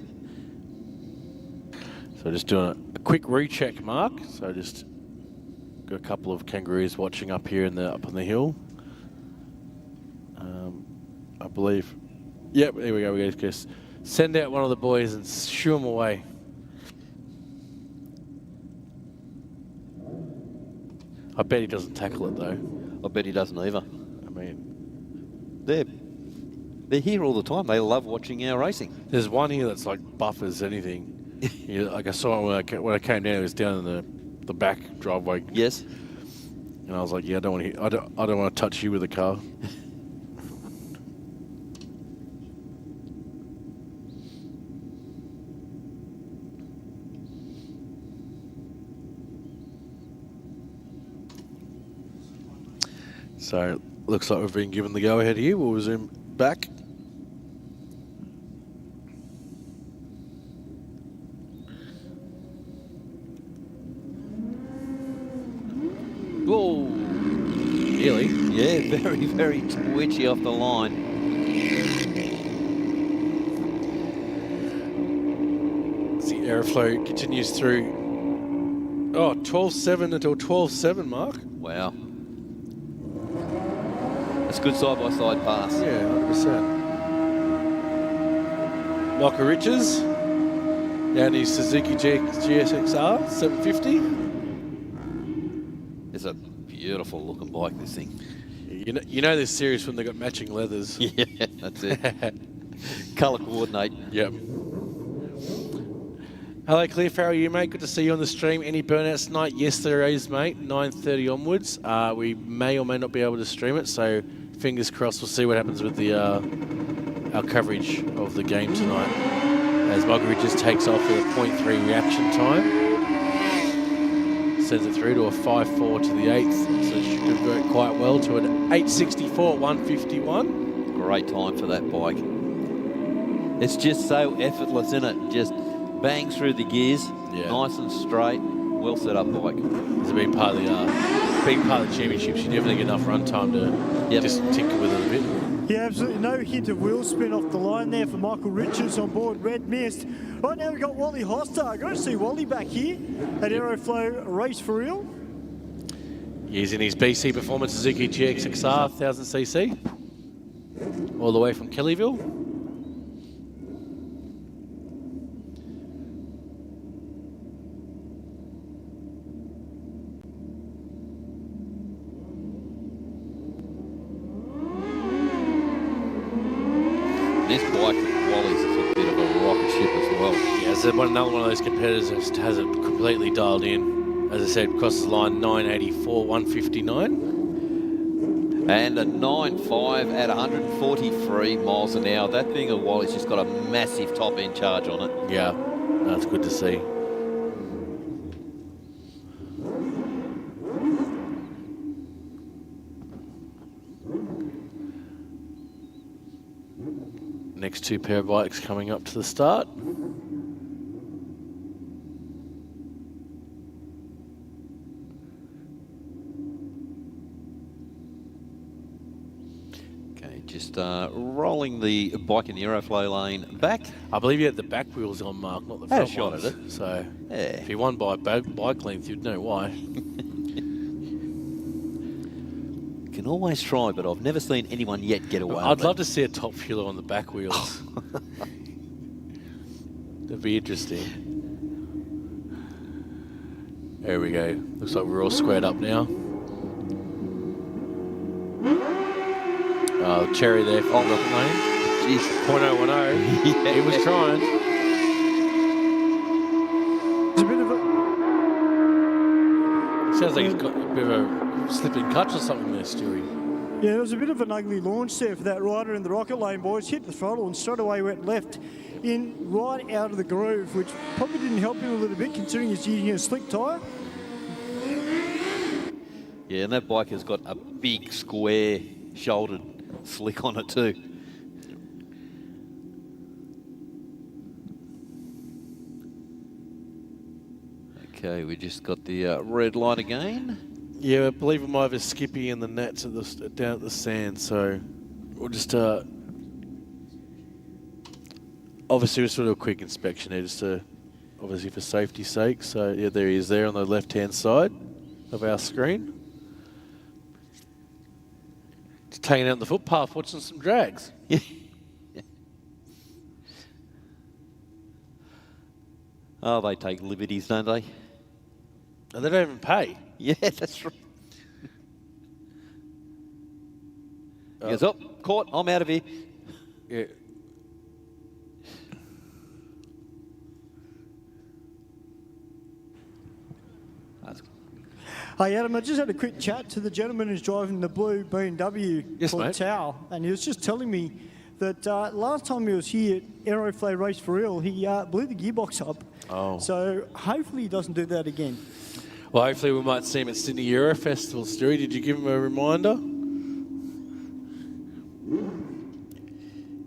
So just doing a quick recheck, Mark. So just got a couple of kangaroos watching up here up on the hill. I believe. Yep, here we go. We just send out one of the boys and shoo them away. I bet he doesn't tackle it though. I bet he doesn't either. I mean, they're here all the time. They love watching our racing. There's one here that's like buff as anything. Like I saw it when I came down. It was down in the back driveway. Yes. And I was like, yeah, I don't want to touch you with a car. So looks like we've been given the go-ahead here. We'll resume back. Whoa. Nearly. Yeah, very, very twitchy off the line. The Aeroflow continues through. Oh, 12.7 until 12.7, Mark. Wow. That's a good side-by-side pass. Yeah, 100%. Michael Riches down his Suzuki GSXR 750. It's a beautiful looking bike, this thing. You know they're serious when they got matching leathers. Yeah, that's it. Colour coordinate. Yep. Hello, Cliff. How are you, mate? Good to see you on the stream. Any burnouts tonight? Yes, there is, mate. 9:30 onwards. We may or may not be able to stream it, so fingers crossed. We'll see what happens with the our coverage of the game tonight. As Michael just takes off with a 0.3 reaction time. Sends it through to a 5.4 to the 8th, so it should convert quite well to an 8.64 at 151. Great time for that bike. It's just so effortless, isn't it? Just bangs through the gears, nice and straight, well set up bike. It's a big part of the championships. You never get enough run time to just tinker with it a bit. Yeah, absolutely no hint of wheel spin off the line there for Michael Richards on board Red Mist. Right now we've got Wally Hostar. Great to see Wally back here at Aeroflow Race for Real. Using his BC Performance Suzuki GXXR 1000cc. All the way from Kellyville. This bike at Wally's is a bit of a rocket ship as well. Yeah, so another one of those competitors that has it completely dialed in. As I said, crosses the line 984, 159. And a 9.5 at 143 miles an hour. That thing at Wally's just got a massive top end charge on it. Yeah, that's good to see. Next two pair of bikes coming up to the start. Okay, just rolling the bike in the Aeroflow lane back. I believe you had the back wheels on, Mark, not the front shot ones. at it. So Yeah. if he won by bike length, you'd know why. Can always try, but I've never seen anyone yet get away. I'd love to see a top fueler on the back wheels. That'd be interesting. There we go. Looks like we're all squared up now. Oh, cherry there from Rocket Lane. Jeez. 0.010. Yeah. He was trying. There's a bit of a... Sounds like he's got a bit of a slipping clutch or something there, Stewie. Yeah, there was a bit of an ugly launch there for that rider in the Rocket Lane, boys. Hit the throttle and straight away went left in right out of the groove, which probably didn't help him a little bit considering he's using a slick tyre. Yeah, and that bike has got a big square shouldered slick on it too. Okay, we just got the red light again. Yeah, I believe we might have a Skippy in the nets at the, down at the sand, so we'll just obviously we'll sort of a quick inspection here, just to, obviously for safety's sake. So yeah, there he is there on the left-hand side of our screen. Just hanging out on the footpath, watching some drags. Yeah. Oh, they take liberties, don't they? And they don't even pay. Yeah, that's right. He goes, oh, caught, I'm out of here. Yeah. Hey Adam, I just had a quick chat to the gentleman who's driving the blue BMW called Tao, and he was just telling me that last time he was here at Aeroflow Race for Real, he blew the gearbox up. Oh. So hopefully he doesn't do that again. Well, hopefully we might see him at Sydney Euro Festival. Stewie, did you give him a reminder?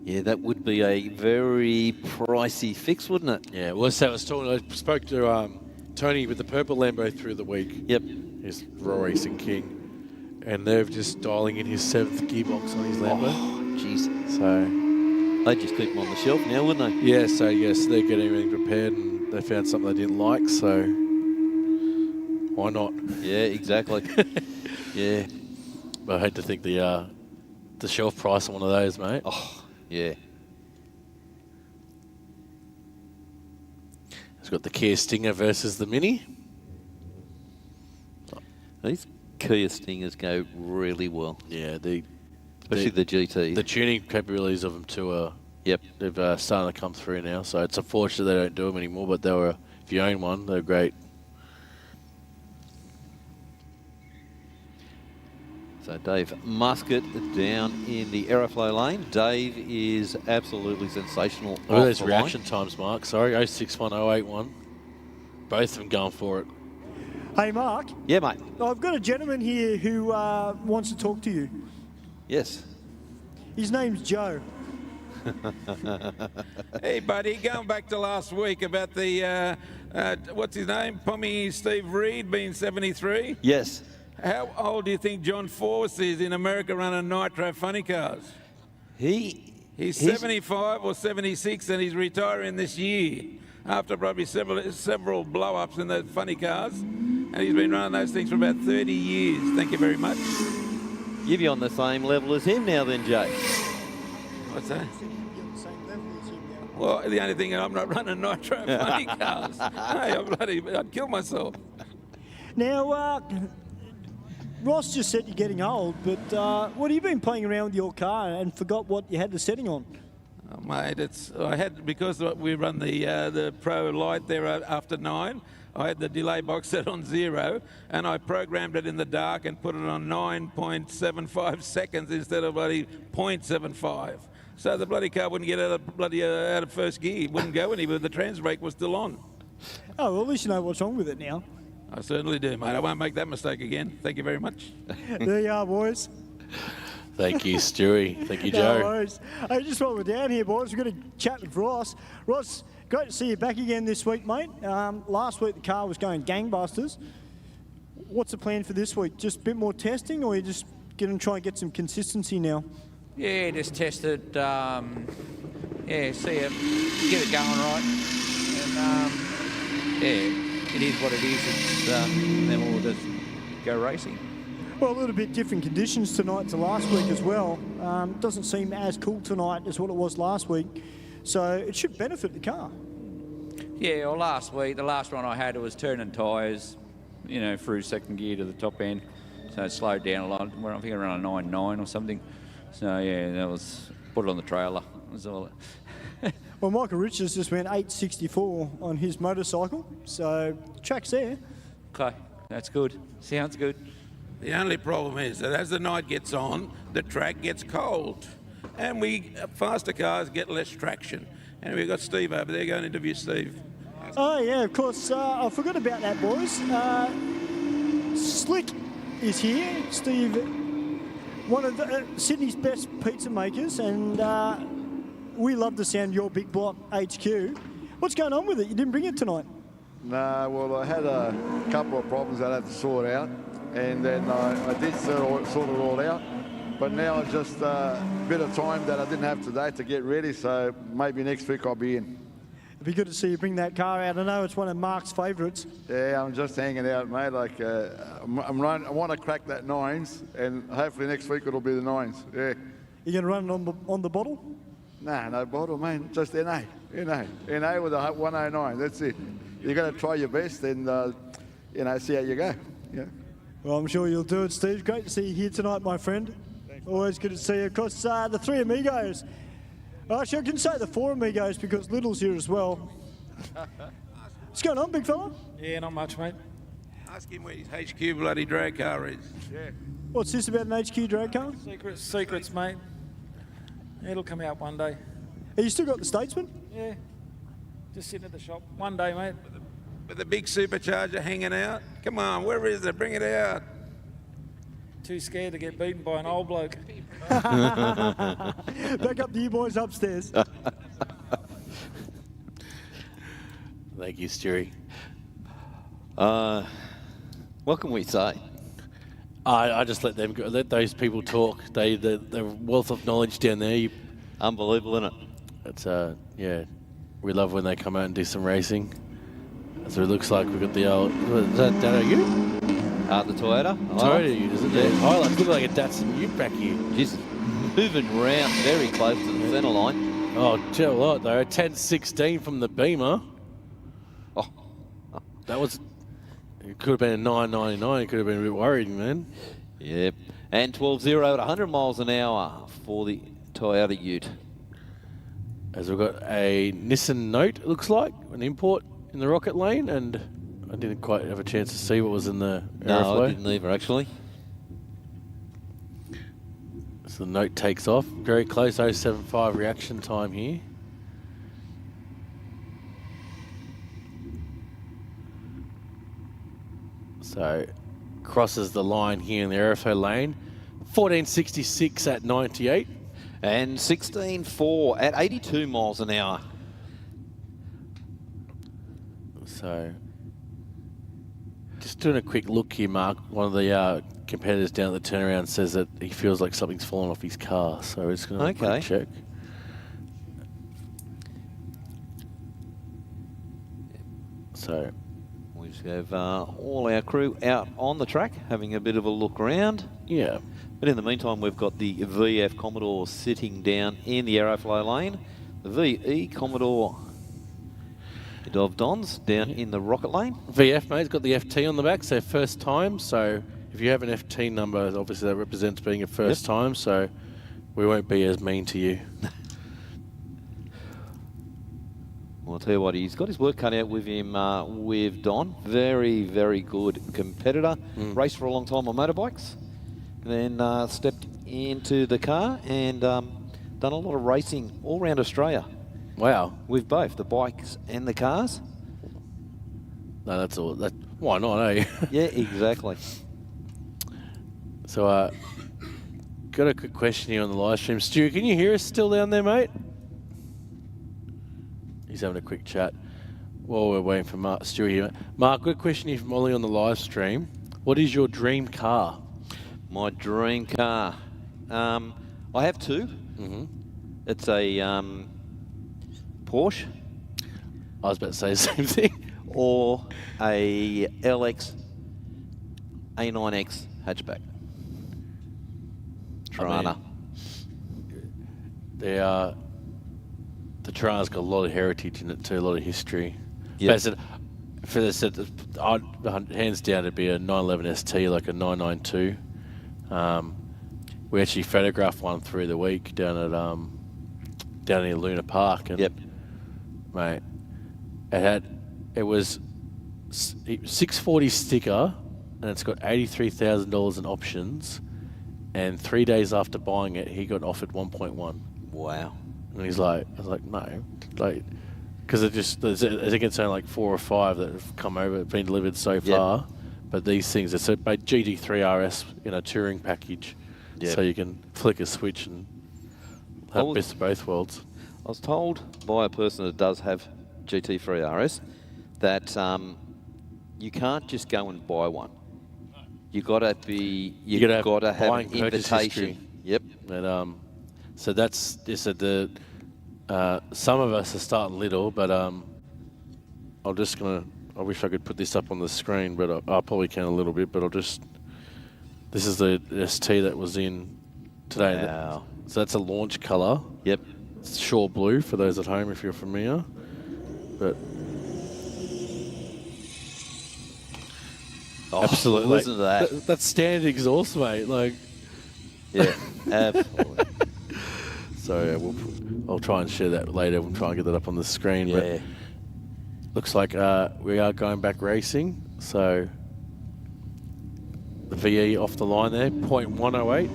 Yeah, that would be a very pricey fix, wouldn't it? Yeah, well, so I spoke to Tony with the purple Lambo through the week. Yep. He's Raw Racing King. And they're just dialing in his 7th gearbox on his Lambo. Oh, jeez. So they'd just keep him on the shelf now, wouldn't they? yeah, so yes, they're getting everything prepared, and they found something they didn't like, so why not? Yeah, exactly. Yeah. But I hate to think the shelf price on one of those, mate. Oh, yeah. It's got the Kia Stinger versus the Mini. These Kia Stingers go really well. Yeah, especially the GT. The tuning capabilities of them too are. Yep. They've starting to come through now, so it's unfortunate they don't do them anymore. But they were, if you own one, they're great. So Dave Muscat down in the Aeroflow lane. Dave is absolutely sensational. Look at those reaction times, Mark. Sorry, 061, 081. Both of them going for it. Hey, Mark. Yeah, mate. I've got a gentleman here who wants to talk to you. Yes. His name's Joe. Hey, buddy, going back to last week about the, what's his name? Pommy Steve Reed being 73. Yes. How old do you think John Force is in America running nitro funny cars? He's 75 or 76 and he's retiring this year after probably several blow-ups in those funny cars. And he's been running those things for about 30 years. Thank you very much. You'll be on the same level as him now then, Jay. What's that? Well, the only thing, I'm not running nitro funny cars. Hey, I'd kill myself. Now, Ross just said you're getting old, but what have you been playing around with your car and forgot what you had the setting on? Oh, mate, because we run the Pro Light there after 9. I had the delay box set on 0, and I programmed it in the dark and put it on 9.75 seconds instead of bloody 0.75. So the bloody car wouldn't get out of first gear. It wouldn't go anywhere. The trans brake was still on. Oh, well, at least you know what's wrong with it now. I certainly do, mate. I won't make that mistake again. Thank you very much. There you are, boys. Thank you, Stewie. Thank you, Joe. No worries. Hey, just while we're down here, boys, we're going to chat with Ross. Ross, great to see you back again this week, mate. Last week the car was going gangbusters. What's the plan for this week? Just a bit more testing, or are you just going to try and get some consistency now? Yeah, just test it. See it, get it going right. And it is what it is. Then we'll just go racing. Well, a little bit different conditions tonight to last week as well. Doesn't seem as cool tonight as what it was last week. So it should benefit the car. Yeah, well, last week, the last one I had, it was turning tyres, through second gear to the top end. So it slowed down a lot. I think around a 9.9 or something. So, yeah, that was put it on the trailer. That was all. Well, Michael Richards just went 864 on his motorcycle. So track's there. Okay, that's good. Sounds good. The only problem is that as the night gets on, the track gets cold. And faster cars get less traction. And we've got Steve over there. Go and interview Steve. Oh, yeah, of course. I forgot about that, boys. Slick is here. Steve, one of Sydney's best pizza makers. And we love the sound of your Big Block HQ. What's going on with it? You didn't bring it tonight? No, well, I had a couple of problems I had to sort out. And then I did sort it all out. But now it's just a bit of time that I didn't have today to get ready, so maybe next week I'll be in. It'd be good to see you bring that car out. I know it's one of Mark's favourites. Yeah, I'm just hanging out, mate. Like, I want to crack that 9s, and hopefully next week it'll be the 9s, yeah. You going to run it on the bottle? Nah, no bottle, mate. Just NA with a 109, that's it. You're going to try your best and, see how you go, yeah. Well, I'm sure you'll do it, Steve. Great to see you here totonight, my friend. Always good to see you. Of course, the 3 amigos. Actually, I can say the 4 amigos because Little's here as well. What's going on, big fella? Yeah, not much, mate. Ask him where his HQ bloody drag car is. Yeah. What's this about an HQ drag car? Secrets, mate. It'll come out one day. Have you still got the Statesman? Yeah. Just sitting at the shop. One day, mate. With the big supercharger hanging out? Come on, where is it? Bring it out. Too scared to get beaten by an old bloke. Back up to you boys upstairs. Thank you, Stewie. What can we say? I just let them go. Let those people talk. The wealth of knowledge down there. Unbelievable, isn't it? It's yeah. We love when they come out and do some racing. So it looks like we've got the old. Is that Dado Ute? The Toyota. Toyota Ute, isn't it? Highlights look like a Datsun Ute back here. Just moving around very close to the centre line. Oh, tell you what though, 10.16 from the Beamer. Oh, that was. It could have been a 9.99. It could have been a bit worrying, man. Yep. And 12.0 at 100 miles an hour for the Toyota Ute. As we've got a Nissan Note, it looks like, an import in the rocket lane, and I didn't quite have a chance to see what was in the Aeroflow. No, I didn't either, actually. So the Note takes off. Very close, 0.75 reaction time here. So crosses the line here in the Aeroflow lane. 14.66 at 98. And 16.4 at 82 miles an hour. So just doing a quick look here, Mark. One of the competitors down at the turnaround says that he feels like something's fallen off his car. So we're just going to check. So we just have all our crew out on the track having a bit of a look around. Yeah. But in the meantime, we've got the VF Commodore sitting down in the Aeroflow lane. The VE Commodore of Dons down in the rocket lane. VF, mate, it's got the FT on the back, so first time. So if you have an FT number, obviously that represents being a first time, so we won't be as mean to you. Well, I'll tell you what, he's got his work cut out with him with Don. Very, very good competitor. Raced for a long time on motorbikes. Then stepped into the car and done a lot of racing all around Australia. Wow. With both the bikes and the cars. No, that's all. Why not, eh? Yeah, exactly. So, got a quick question here on the live stream. Stu, can you hear us still down there, mate? He's having a quick chat while we're waiting for Stu here. Mark, good question here from Ollie on the live stream. What is your dream car? My dream car. I have two. It's a Porsche. I was about to say the same thing. Or a LX A9X hatchback. Tirana. The Tirana's got a lot of heritage in it too, a lot of history. Yep. Hands down, it'd be a 911 ST, like a 992. We actually photographed one through the week down at down in Luna Park, and mate, it was 640 sticker, and it's got $83,000 in options. And 3 days after buying it, he got offered 1.1. Wow. And he's like, I was like, no, like, because I think it's only like 4 or 5 that have come over, been delivered so far. But these things are so GT3 RS in a touring package, so you can flick a switch and have best of both worlds. I was told by a person that does have GT3 RS that you can't just go and buy one. You got to have an invitation. Yep. And, so that's just the. Some of us are starting little, but I wish I could put this up on the screen, but I probably can a little bit. But this is the ST that was in today. Wow. So that's a launch color. Yep. It's shore blue for those at home if you're familiar. But absolutely, listen to that. That's standard exhaust, mate. Like, yeah, absolutely. So I'll try and share that later. We'll try and get that up on the screen. Yeah. But looks like we are going back racing. So the VE off the line there, 0.108.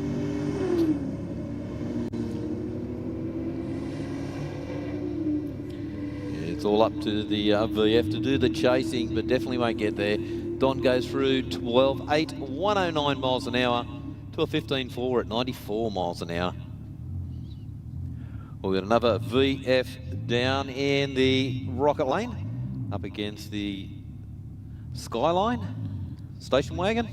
It's all up to the VF to do the chasing, but definitely won't get there. Don goes through 12.8, 109 miles an hour to a 15.4 at 94 miles an hour. We've got another VF down in the rocket lane up against the Skyline. Station wagon.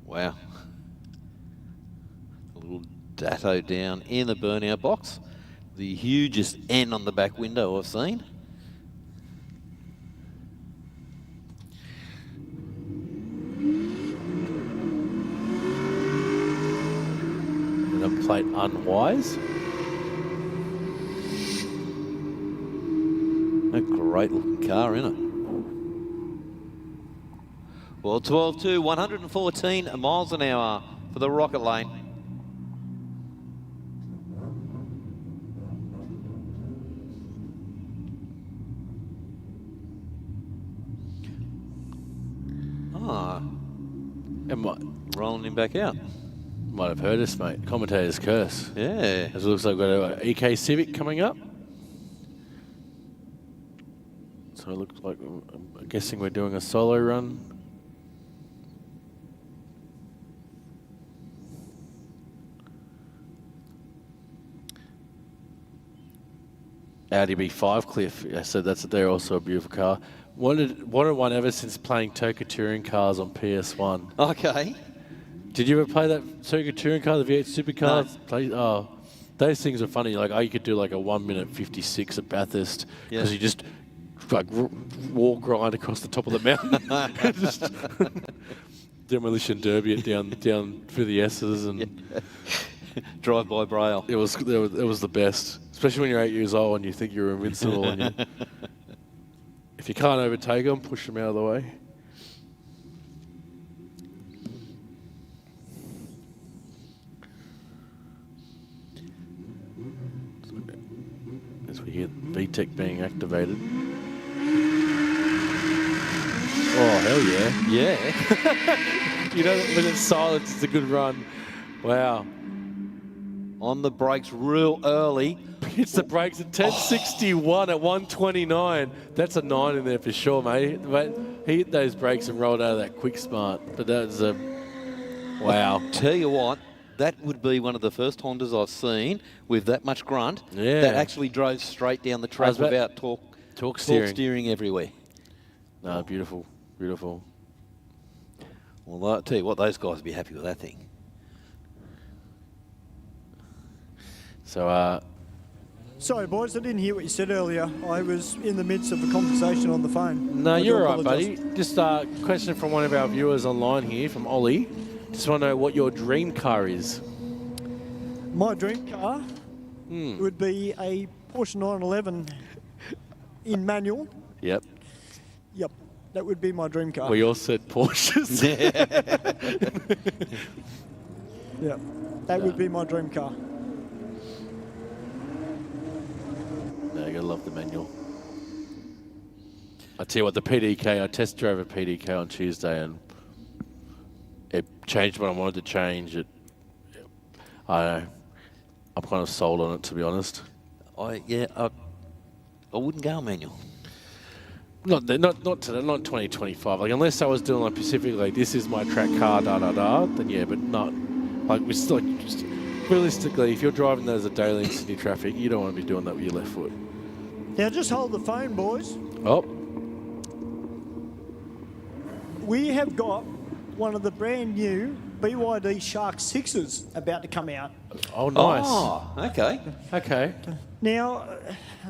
Wow. A little Datto down in the burnout box. The hugest N on the back window I've seen. And a plate unwise. A great looking car, isn't it? Well, 12.2, 114 miles an hour for the rocket lane. Ah, and rolling him back out. Might have heard us, mate. Commentator's curse. Yeah. As it looks like we've got an EK Civic coming up. So it looks like, I'm guessing we're doing a solo run. Audi B5 Cliff. I said they're also a beautiful car. Wanted one ever since playing Toka Touring cars on PS1. Okay. Did you ever play that Toka Touring car, the V8 supercar? No. Oh, those things are funny. Like, you could do like a 1 minute 56 at Bathurst because you just like wall grind across the top of the mountain. Just demolition derby it down through the S's and drive by Braille. It was the best. Especially when you're 8 years old and you think you're invincible. And if you can't overtake them, push them out of the way. As we hear VTEC being activated. Oh, hell yeah. Yeah. You know, when it's silence, it's a good run. Wow. On the brakes real early. Hits the brakes at 10.61 at 129. That's a 9 in there for sure, mate. He hit those brakes and rolled out of that quick smart. But that's a wow. Tell you what, that would be one of the first Hondas I've seen with that much grunt that actually drove straight down the track without torque steering everywhere. No, beautiful, beautiful. Well, I'll tell you what, those guys would be happy with that thing. So, sorry, boys, I didn't hear what you said earlier. I was in the midst of a conversation on the phone. No, you're all right, buddy. Just a question from one of our viewers online here, from Ollie. Just want to know what your dream car is. My dream car would be a Porsche 911 in manual. Yep. Yep, that would be my dream car. We all said Porsches. Yeah, that would be my dream car. No, you gotta love the manual. I tell you what, the PDK, I test drove a PDK on Tuesday and it changed what I wanted to change. I don't know. I'm kind of sold on it, to be honest. I wouldn't go manual. Not today, not 2025. Like, unless I was doing like specifically, this is my track car, then yeah, but not like we're still like just realistically, if you're driving that as a daily in Sydney traffic, you don't want to be doing that with your left foot. Now just hold the phone, boys. Oh. We have got one of the brand new BYD Shark 6s about to come out. Oh, nice. Oh, okay. Okay. Now,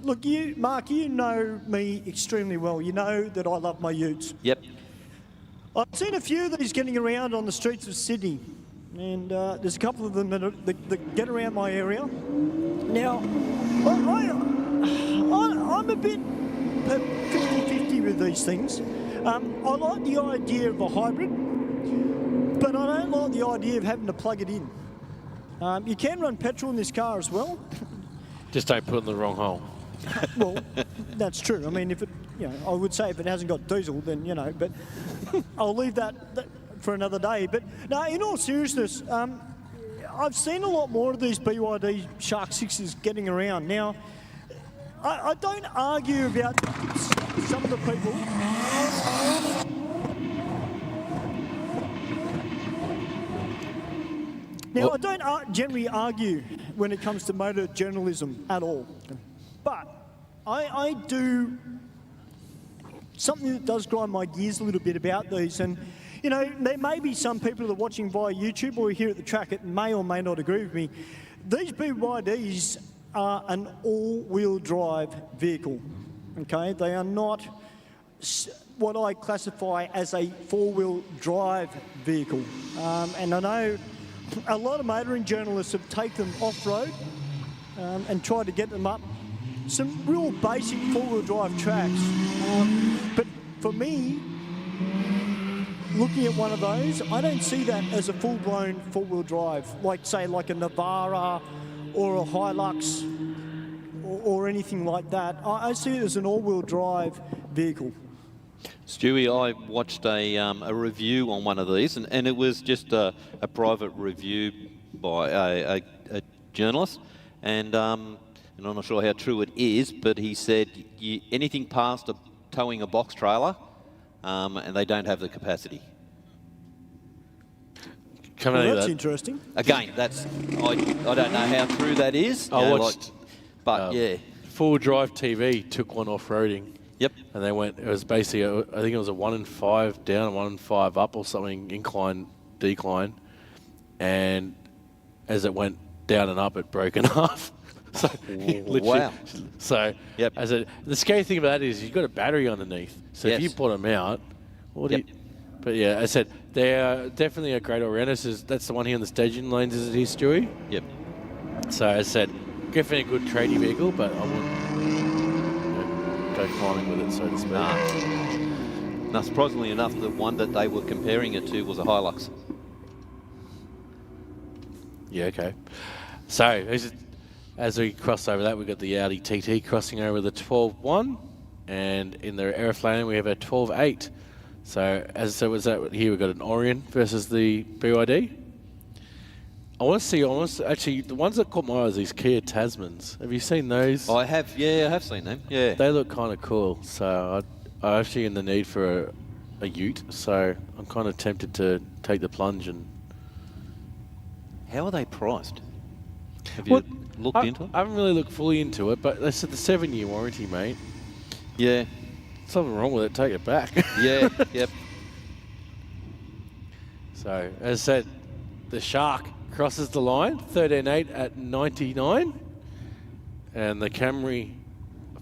look, Mark, you know me extremely well. You know that I love my utes. Yep. I've seen a few of these getting around on the streets of Sydney, and there's a couple of them that get around my area. Now, I'm a bit 50-50 with these things. I like the idea of a hybrid, but I don't like the idea of having to plug it in. You can run petrol in this car as well. Just don't put it in the wrong hole. Well, that's true. I mean, if it, I would say if it hasn't got diesel, then, but I'll leave that for another day. But no, in all seriousness, I've seen a lot more of these BYD Shark 6s getting around. Now, I don't argue about some of the people. Now, I don't generally argue when it comes to motor journalism at all. But I do something that does grind my gears a little bit about these. And, you know, there may be some people that are watching via YouTube or here at the track that may or may not agree with me. These BYDs are an all-wheel drive vehicle, okay? They are not what I classify as a four-wheel drive vehicle. And I know a lot of motoring journalists have taken them off-road and tried to get them up some real basic four-wheel drive tracks. But for me, looking at one of those, I don't see that as a full-blown four-wheel drive, like, say, like a Navara or a Hilux or anything like that. I see it as an all-wheel drive vehicle. Stewie, I watched a review on one of these, and it was just a private review by a journalist, and I'm not sure how true it is, but he said anything past towing a box trailer, and they don't have the capacity. Well, that's interesting. Again, that's I don't know how true that is. I watched, yeah. Full Drive TV took one off-roading. Yep. And they went, it was basically, I think it was a 1 and 5 down, 1 and 5 up or something, incline, decline. And as it went down and up, it broke in half. So, wow. So, yep. The scary thing about it is you've got a battery underneath. So yes. if you put them out, what do you... But yeah, I said, they are definitely a great all-rounder. That's the one here on the staging lanes, is it here, Stewie? Yep. So I said, definitely a good tradie vehicle, but I wouldn't go climbing with it, so to speak. Now, surprisingly enough, the one that they were comparing it to was a Hilux. Yeah, okay. So, as we cross over that, we've got the Audi TT crossing over the 12.1, and in the Aeroflow lane, we have a 12.8. So, as I said, here we've got an Orion versus the BYD. Actually, the ones that caught my eye are these Kia Tasmans. Have you seen those? I have, yeah, I have seen them, yeah. They look kind of cool. So, I'm actually in the need for a ute, so I'm kind of tempted to take the plunge. And how are they priced? Have you looked into it? I haven't really looked fully into it, but they said the 7-year warranty, mate. Yeah. Something wrong with it, take it back. Yeah, yep. So, as I said, the Shark crosses the line, 13.8 at 99. And the Camry,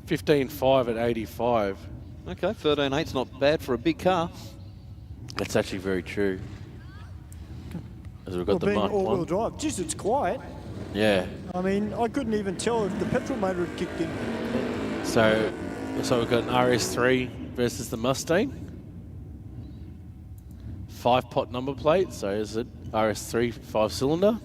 15.5 at 85. Okay, 13.8's not bad for a big car. That's actually very true. As we've got the being Mark all-wheel 1. drive, just it's quiet. Yeah. I mean, I couldn't even tell if the petrol motor had kicked in. So we've got an RS3 versus the Mustang. 5-pot number plate, so is it RS3 5-cylinder?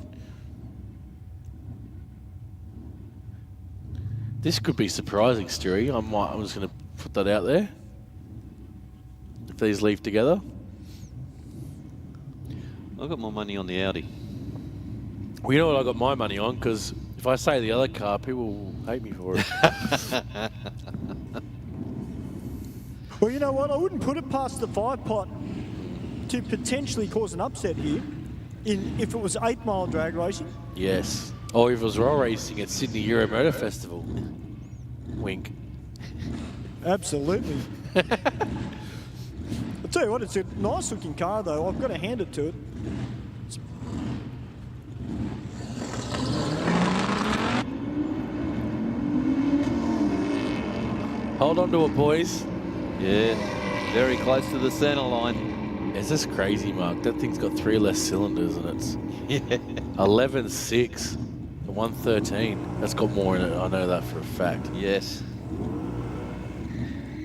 This could be surprising, Stewie. I'm just going to put that out there. If these leave together. I've got my money on the Audi. Well, you know what I got my money on? Because if I say the other car, people will hate me for it. Well, you know what? I wouldn't put it past the 5-pot to potentially cause an upset here if it was 8-mile drag racing. Yes. Or if it was roll racing at Sydney Euro Motor Festival. Wink. Absolutely. I'll tell you what, it's a nice looking car though. I've got to hand it to it. Hold on to it, boys. Yeah, very close to the centre line. Is this crazy, Mark? That thing's got 3 less cylinders and it's 11.6 to 113. That's got more in it. I know that for a fact. Yes.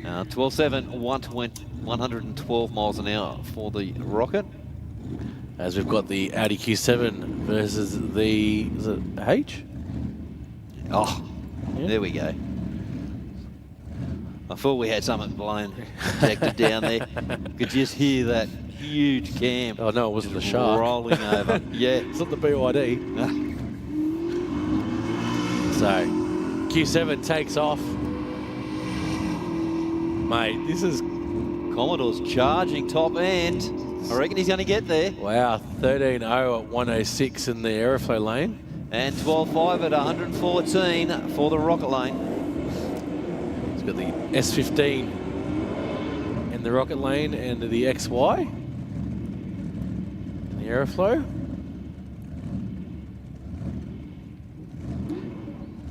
12.7, 112 miles an hour for the Rocket. As we've got the Audi Q7 versus the, is it H? Oh, yeah. There we go. I thought we had something blown, projected down there. Could just hear that huge cam. Oh, no, it wasn't the shark. Rolling over. Yeah. It's not the BYD. So, Q7 takes off. Mate, this is... Commodore's charging top end. I reckon he's going to get there. Wow, 13.0 at 106 in the Aeroflow lane. And 12.5 at 114 for the Rocket lane. He's got the S15 in the Rocket lane and the XY in the Aeroflow.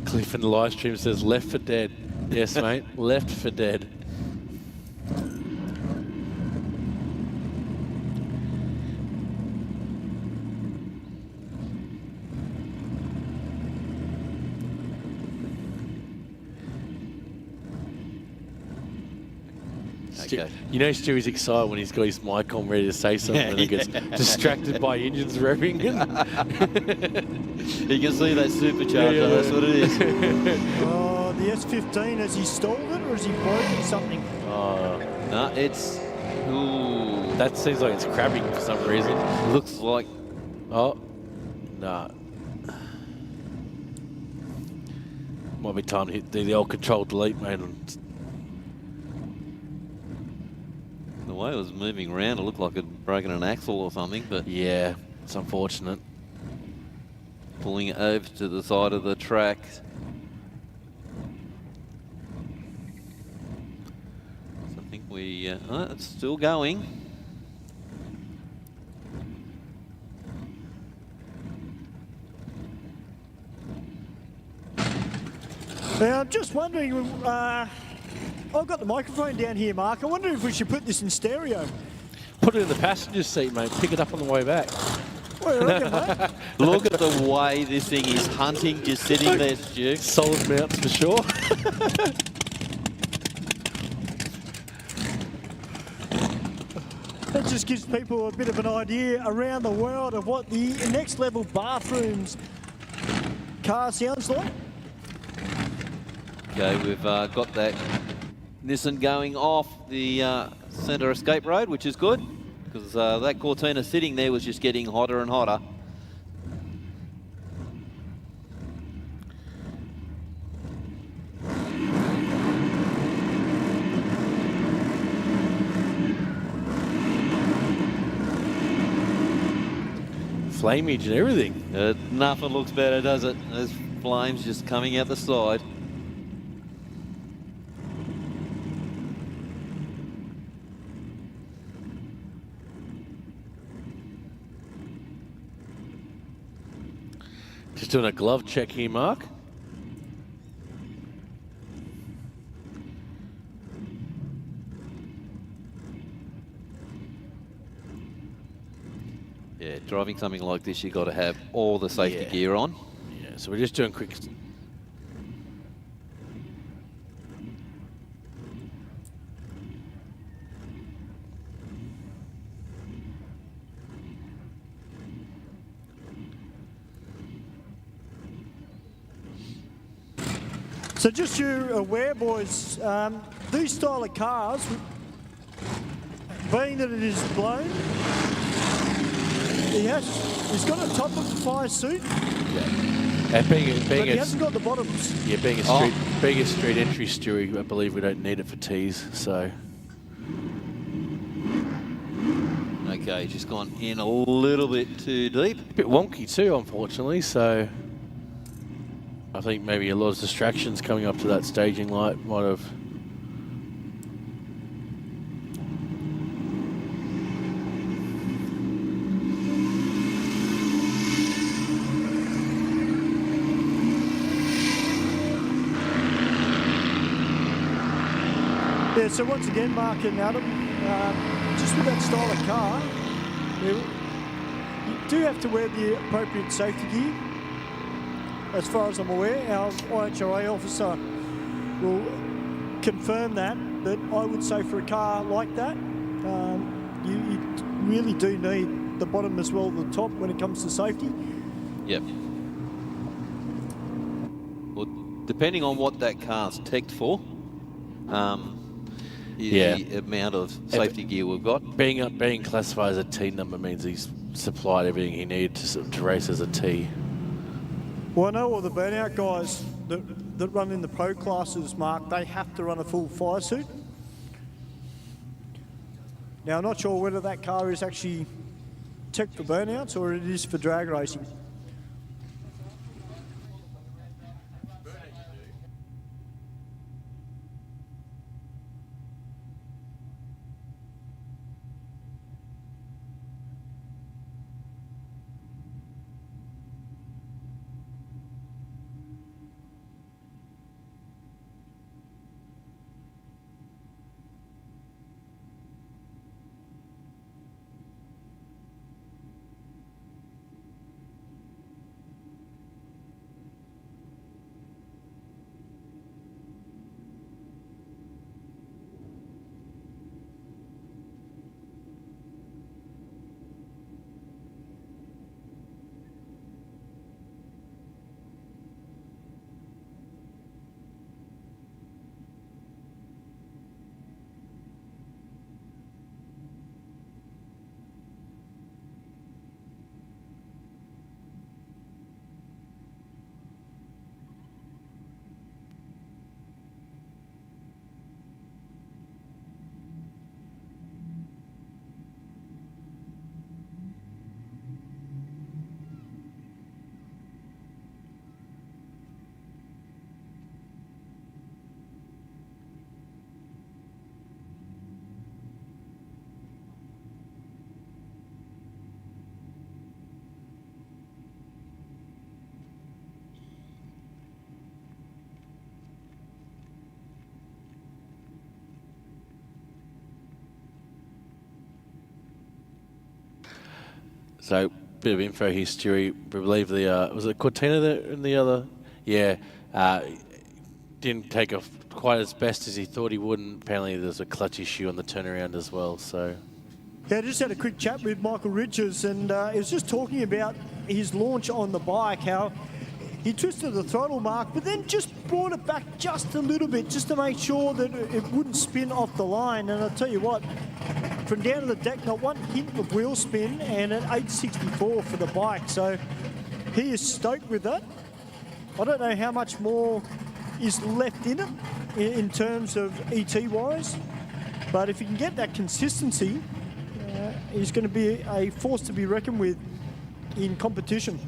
Cliff in the live stream says left for dead. Yes, mate, left for dead. Okay. You know Stewie's excited when he's got his mic on ready to say something and he gets distracted by engines revving. You can see that supercharger, that's what it is. Oh, the S15, has he stalled it or has he broken something? No, it's... Ooh. That seems like it's crabbing for some reason. Looks like... Oh, no. Might be time to hit the old control delete, mate. The way it was moving around, it looked like it'd broken an axle or something, but... Yeah, it's unfortunate. Pulling it over to the side of the track. So I think we... it's still going. Now, I'm just wondering... I've got the microphone down here, Mark. I wonder if we should put this in stereo. Put it in the passenger seat, mate. Pick it up on the way back. What do you reckon, mate? Look at the way this thing is hunting, just sitting there, Stu. Solid mounts for sure. That just gives people a bit of an idea around the world of what the next level bathrooms car sounds like. Okay, we've got that Nissan going off the centre escape road, which is good, because that Cortina sitting there was just getting hotter and hotter. Flameage and everything. Nothing looks better, does it? There's flames just coming out the side. Just doing a glove check here, Mark. Yeah, driving something like this, you've got to have all the safety gear on. Yeah, so we're just doing quick... So just so you're aware, boys, these style of cars, being that it is blown, he's got a top of the fire suit. Yeah. And being but he hasn't got the bottoms. Yeah, being a street entry, Stewie, I believe we don't need it for tees, so... Okay, just gone in a little bit too deep. A bit wonky too, unfortunately, so... I think maybe a lot of distractions coming up to that staging light might have... Yeah, so once again, Mark and Adam, just with that style of car, you do have to wear the appropriate safety gear. As far as I'm aware, our IHRA officer will confirm that I would say for a car like that, you really do need the bottom as well as the top when it comes to safety. Yep. Well, depending on what that car's teched for, the amount of safety gear we've got. Being classified as a T number means he's supplied everything he needed to race as a T. Well, I know all the burnout guys that run in the pro classes, Mark, they have to run a full fire suit. Now, I'm not sure whether that car is actually tech for burnouts or it is for drag racing. So, bit of info history. I believe was it Cortina in the other? Yeah. Didn't take off quite as best as he thought he would, and apparently there's a clutch issue on the turnaround as well. So. Yeah, I just had a quick chat with Michael Riches, and he was just talking about his launch on the bike, how he twisted the throttle, Mark, but then just brought it back just a little bit, just to make sure that it wouldn't spin off the line. And I'll tell you what, from down to the deck, not one hint of wheel spin, and an 864 for the bike. So he is stoked with that. I don't know how much more is left in it in terms of ET-wise, but if he can get that consistency, he's going to be a force to be reckoned with in competition.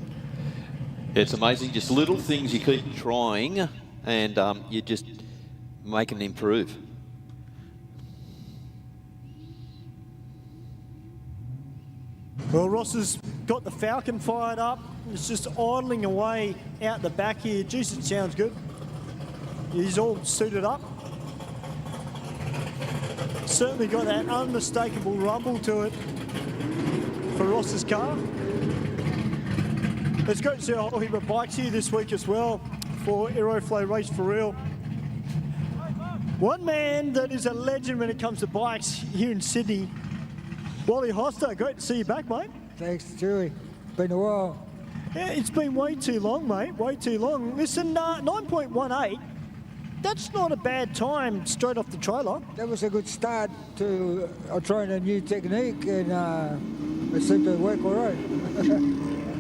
It's amazing, just little things you keep trying and you just make them improve. Well, Ross has got the Falcon fired up. It's just idling away out the back here. Jeez, it sounds good. He's all suited up. Certainly got that unmistakable rumble to it for Ross's car. It's great to see a whole heap of bikes here this week as well for Aeroflow Race for Real. One man that is a legend when it comes to bikes here in Sydney, Wally Hoster. Great to see you back, mate. Thanks, Chewy. Been a while. Yeah, it's been way too long, mate. Way too long. Listen, 9.18. That's not a bad time straight off the trailer. That was a good start to trying a new technique, and it seemed to work all right.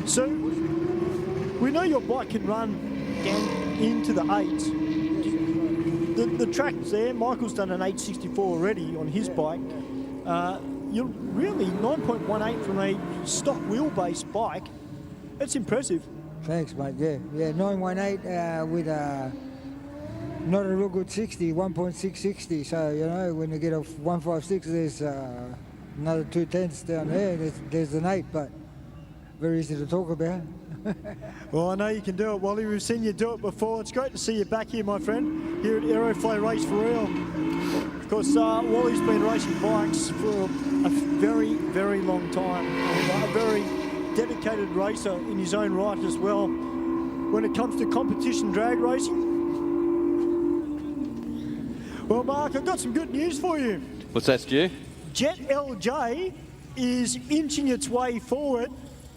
So, we know your bike can run down into the 8s. The track's there. Michael's done an 864 already on his bike. You're really 9.18 from a stock wheelbase bike. That's impressive. Thanks, mate. Yeah, 918 with not a real good 60, 1.660. So, you know, when you get off 156, there's another 2 tenths down there. There's an 8, but very easy to talk about. Well, I know you can do it, Wally. We've seen you do it before. It's great to see you back here, my friend, here at Aeroflow Race for Real. Of course, Wally's been racing bikes for a very, very long time. And a very dedicated racer in his own right as well. When it comes to competition drag racing. Well, Mark, I've got some good news for you. What's that, Stu? Jet LJ is inching its way forward.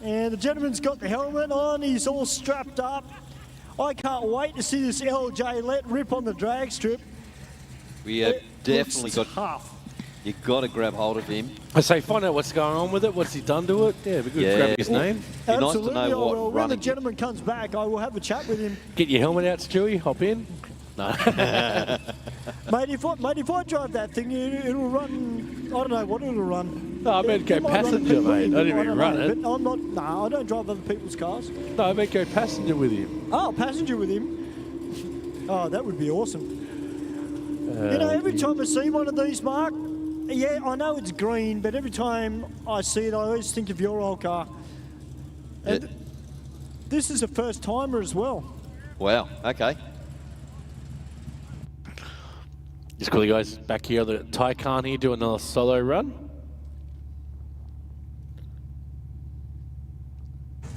And the gentleman's got the helmet on, he's all strapped up. I can't wait to see this LJ let rip on the drag strip. We have It definitely looks got. tough. You've got to grab hold of him. I say, find out what's going on with it. What's he done to it? Yeah, it'd be good to grab his name. Be nice to Absolutely, know I what will. When the running. gentleman comes back, I will have a chat with him. Get your helmet out, Stewie. Hop in. No. Mate, if I drive that thing, it'll run. I don't know what it'll run. No, I meant go It might run a passenger, bit mate. weird, I didn't but even don't run know. it. But I'm not. No, I don't drive other people's cars. No, I meant go passenger with him. Oh, passenger with him. Oh, that would be awesome. You know, every time I see one of these, Mark, yeah, I know it's green, but every time I see it, I always think of your old car. And this is a first timer as well. Wow. Okay. Just quickly, guys, back here, the Taycan here doing another solo run.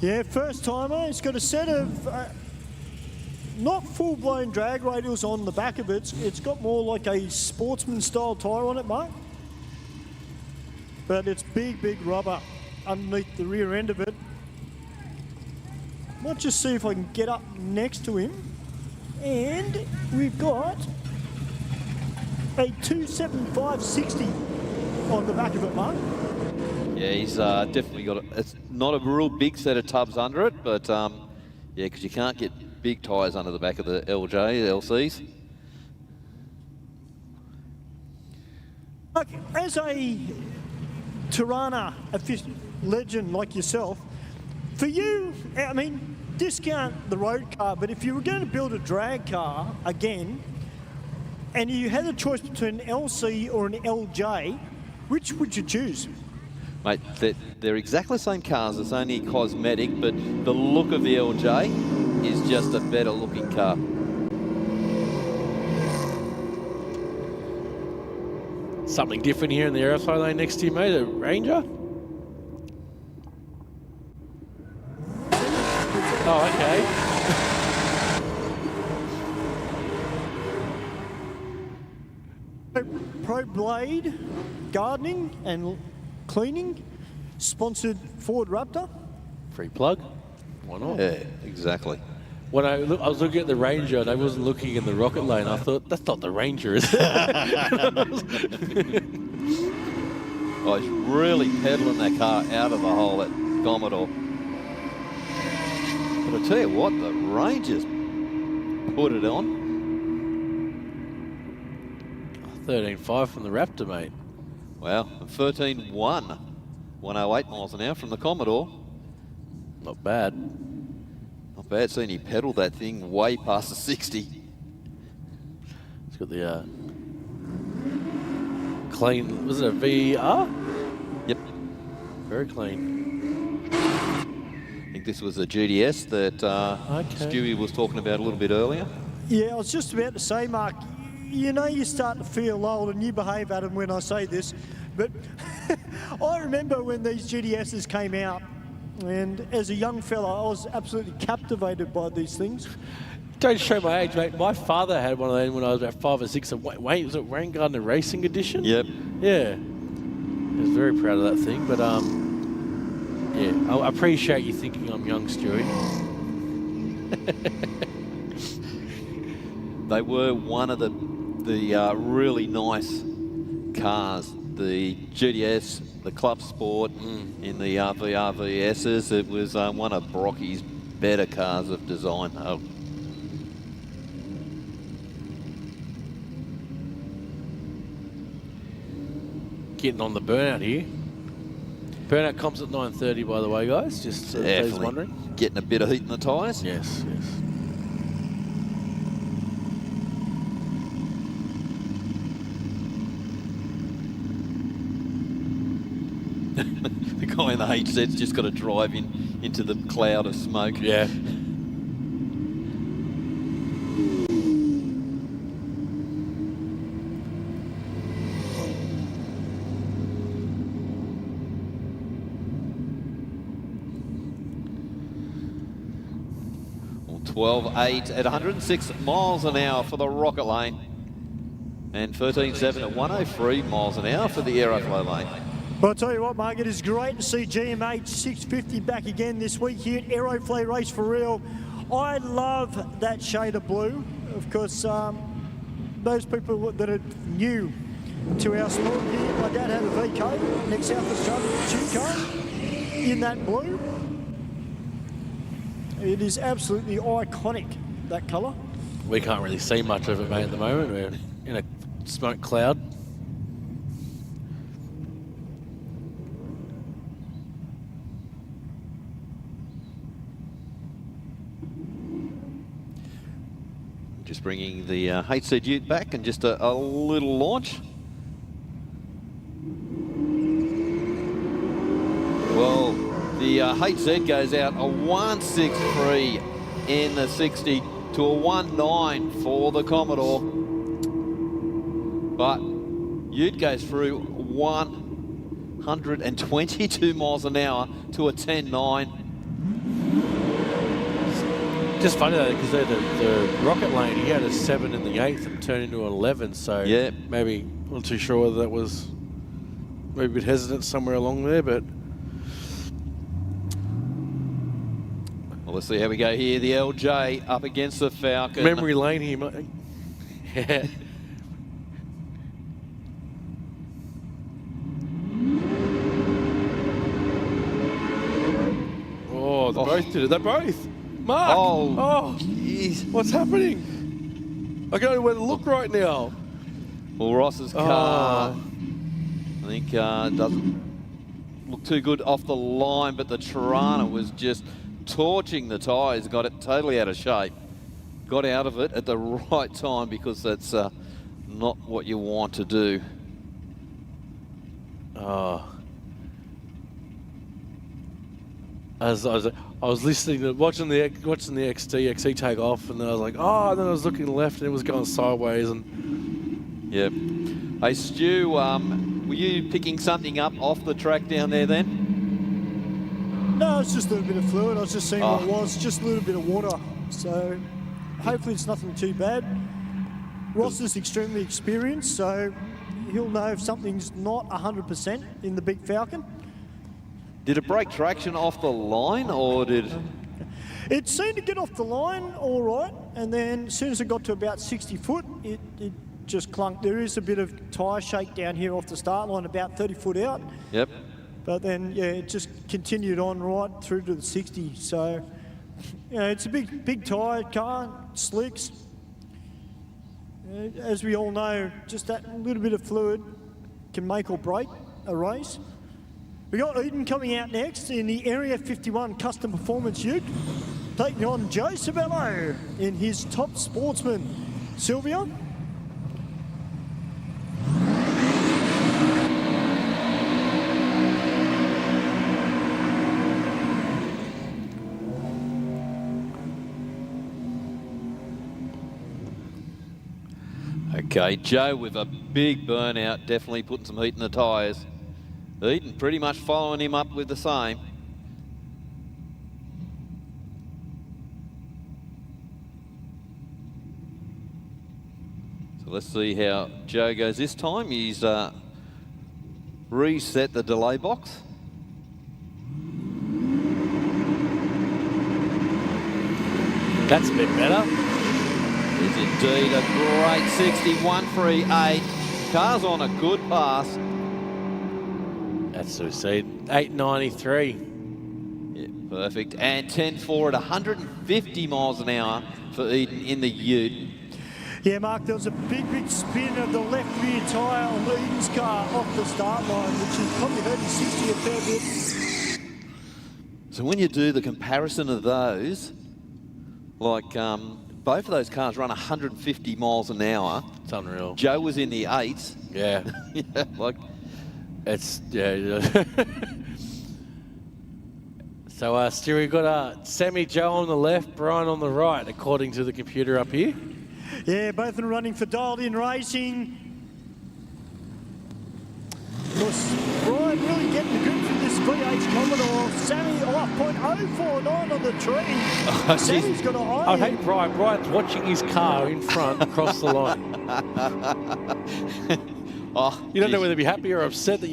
Yeah, first timer. It's got a set of not full-blown drag radials on the back of it. It's got more like a sportsman-style tyre on it, Mark. But it's big rubber underneath the rear end of it. Might just see if I can get up next to him. And we've got a 275/60 on the back of it, Mark. Yeah, he's definitely got it's not a real big set of tubs under it, but yeah, because you can't get big tyres under the back of the LJ, the LCs. Look, as a Tirana legend like yourself, for you, I mean, discount the road car, but if you were going to build a drag car again, and you had a choice between an LC or an LJ, which would you choose? Mate, they're exactly the same cars. It's only cosmetic, but the look of the LJ is just a better looking car. Something different here in the Aeroflow lane next to you, mate, a Ranger. Oh, okay. Pro Blade Gardening and Cleaning, sponsored Ford Raptor. Free plug. Why not? Yeah, exactly. When I was looking at the Ranger and I wasn't looking in the Rocket lane, I thought, that's not the Ranger, is it? Oh, he's really pedaling that car out of the hole at Commodore. But I tell you what, the Rangers put it on. 13.5 from the Raptor, mate. Wow, 13.1. 108 miles an hour from the Commodore. Not bad. Not bad, seeing he pedalled that thing way past the 60. It's got the clean, was it a VR? Yep. Very clean. I think this was a GDS that Stewie was talking about a little bit earlier. Yeah, I was just about to say, Mark, you know you start to feel old, and you behave, Adam, when I say this, but I remember when these GDSs came out, and as a young fella, I was absolutely captivated by these things. Don't show my age, mate. My father had one of them when I was about 5 or 6. Wait, was it Rain Gardner Racing Edition? Yep. Yeah. I was very proud of that thing, but yeah, I appreciate you thinking I'm young, Stewie. They were one of the really nice cars. The GDS, the Club Sport, in the RVRVSs. It was one of Brocky's better cars of design. Oh. Getting on the burnout here. Burnout comps at 9:30, by the way, guys. Just in case you're wondering. Getting a bit of heat in the tyres. Yes, yes. The guy in the HZ's just got to drive into the cloud of smoke. Yeah. Well, 12.8 at 106 miles an hour for the Rocket lane. And 13.7 at 103 miles an hour for the Aeroflow lane. Well, I'll tell you what, Mark, it is great to see GMH 650 back again this week here at Aeroflow Race for real. I love that shade of blue. Of course, those people that are new to our sport here, my dad had a VK, next South Australian tube car, in that blue. It is absolutely iconic, that colour. We can't really see much of it, mate, at the moment. We're in a smoke cloud. Just bringing the HZ Ute back and just a little launch. Well, the HZ goes out a 1.63 in the 60 to a 1.9 for the Commodore. But Ute goes through 122 miles an hour to a 10.9. Just funny though, because the rocket lane, he had a 7 in the 8th and turned into an 11. So yeah, maybe not too sure whether that was maybe a bit hesitant somewhere along there, but. Well, let's see how we go here. The LJ up against the Falcon. Memory lane here, mate. Yeah. Oh, they both did it. They both. Mark! Oh, jeez. What's happening? I don't know where to look right now. Well, Ross's car, I think, doesn't look too good off the line, but the Tirana was just torching the tyres, got it totally out of shape. Got out of it at the right time because that's not what you want to do. Oh. As I was listening to watching the XT take off, and then I was like, oh, and then I was looking left and it was going sideways, and yep. Hey Stu, were you picking something up off the track down there then? No, it's just a little bit of fluid. I was just seeing what it was, just a little bit of water. So hopefully it's nothing too bad. Ross is extremely experienced, so he'll know if something's not 100% in the big Falcon. Did it break traction off the line, or did... It seemed to get off the line all right, and then as soon as it got to about 60 foot, it just clunked. There is a bit of tyre shake down here off the start line, about 30 foot out. Yep. But then, yeah, it just continued on right through to the 60. So, you know, it's a big tyre car, slicks. As we all know, just that little bit of fluid can make or break a race. We got Eden coming out next in the Area 51 Custom Performance Ute, taking on Joe Sabello in his Top Sportsman. Sylvia? Okay, Joe with a big burnout, definitely putting some heat in the tyres. Eden pretty much following him up with the same. So let's see how Joe goes this time. He's reset the delay box. That's a bit better. It's indeed a great 61.38. Car's on a good pass. That's suicide. 8.93. Yeah, perfect. And 10.4 at 150 miles an hour for Eden in the Ute. Yeah, Mark, there was a big spin of the left rear tyre on Eden's car off the start line, which has probably hurt his 60 a fair bit. So when you do the comparison of those, like both of those cars run 150 miles an hour. It's unreal. Joe was in the 8s. Yeah. Yeah, like... It's, yeah. So, Stu, we've got Sammy Joe on the left, Brian on the right, according to the computer up here. Yeah, both of them running for Dialed In Racing. Of course, Brian really getting the grip from this V8 Commodore. Sammy, 0.049 on the tree. Sammy's got an eye. I hate Brian. Brian's watching his car in front across the line. Oh, you don't know whether to be happy or upset that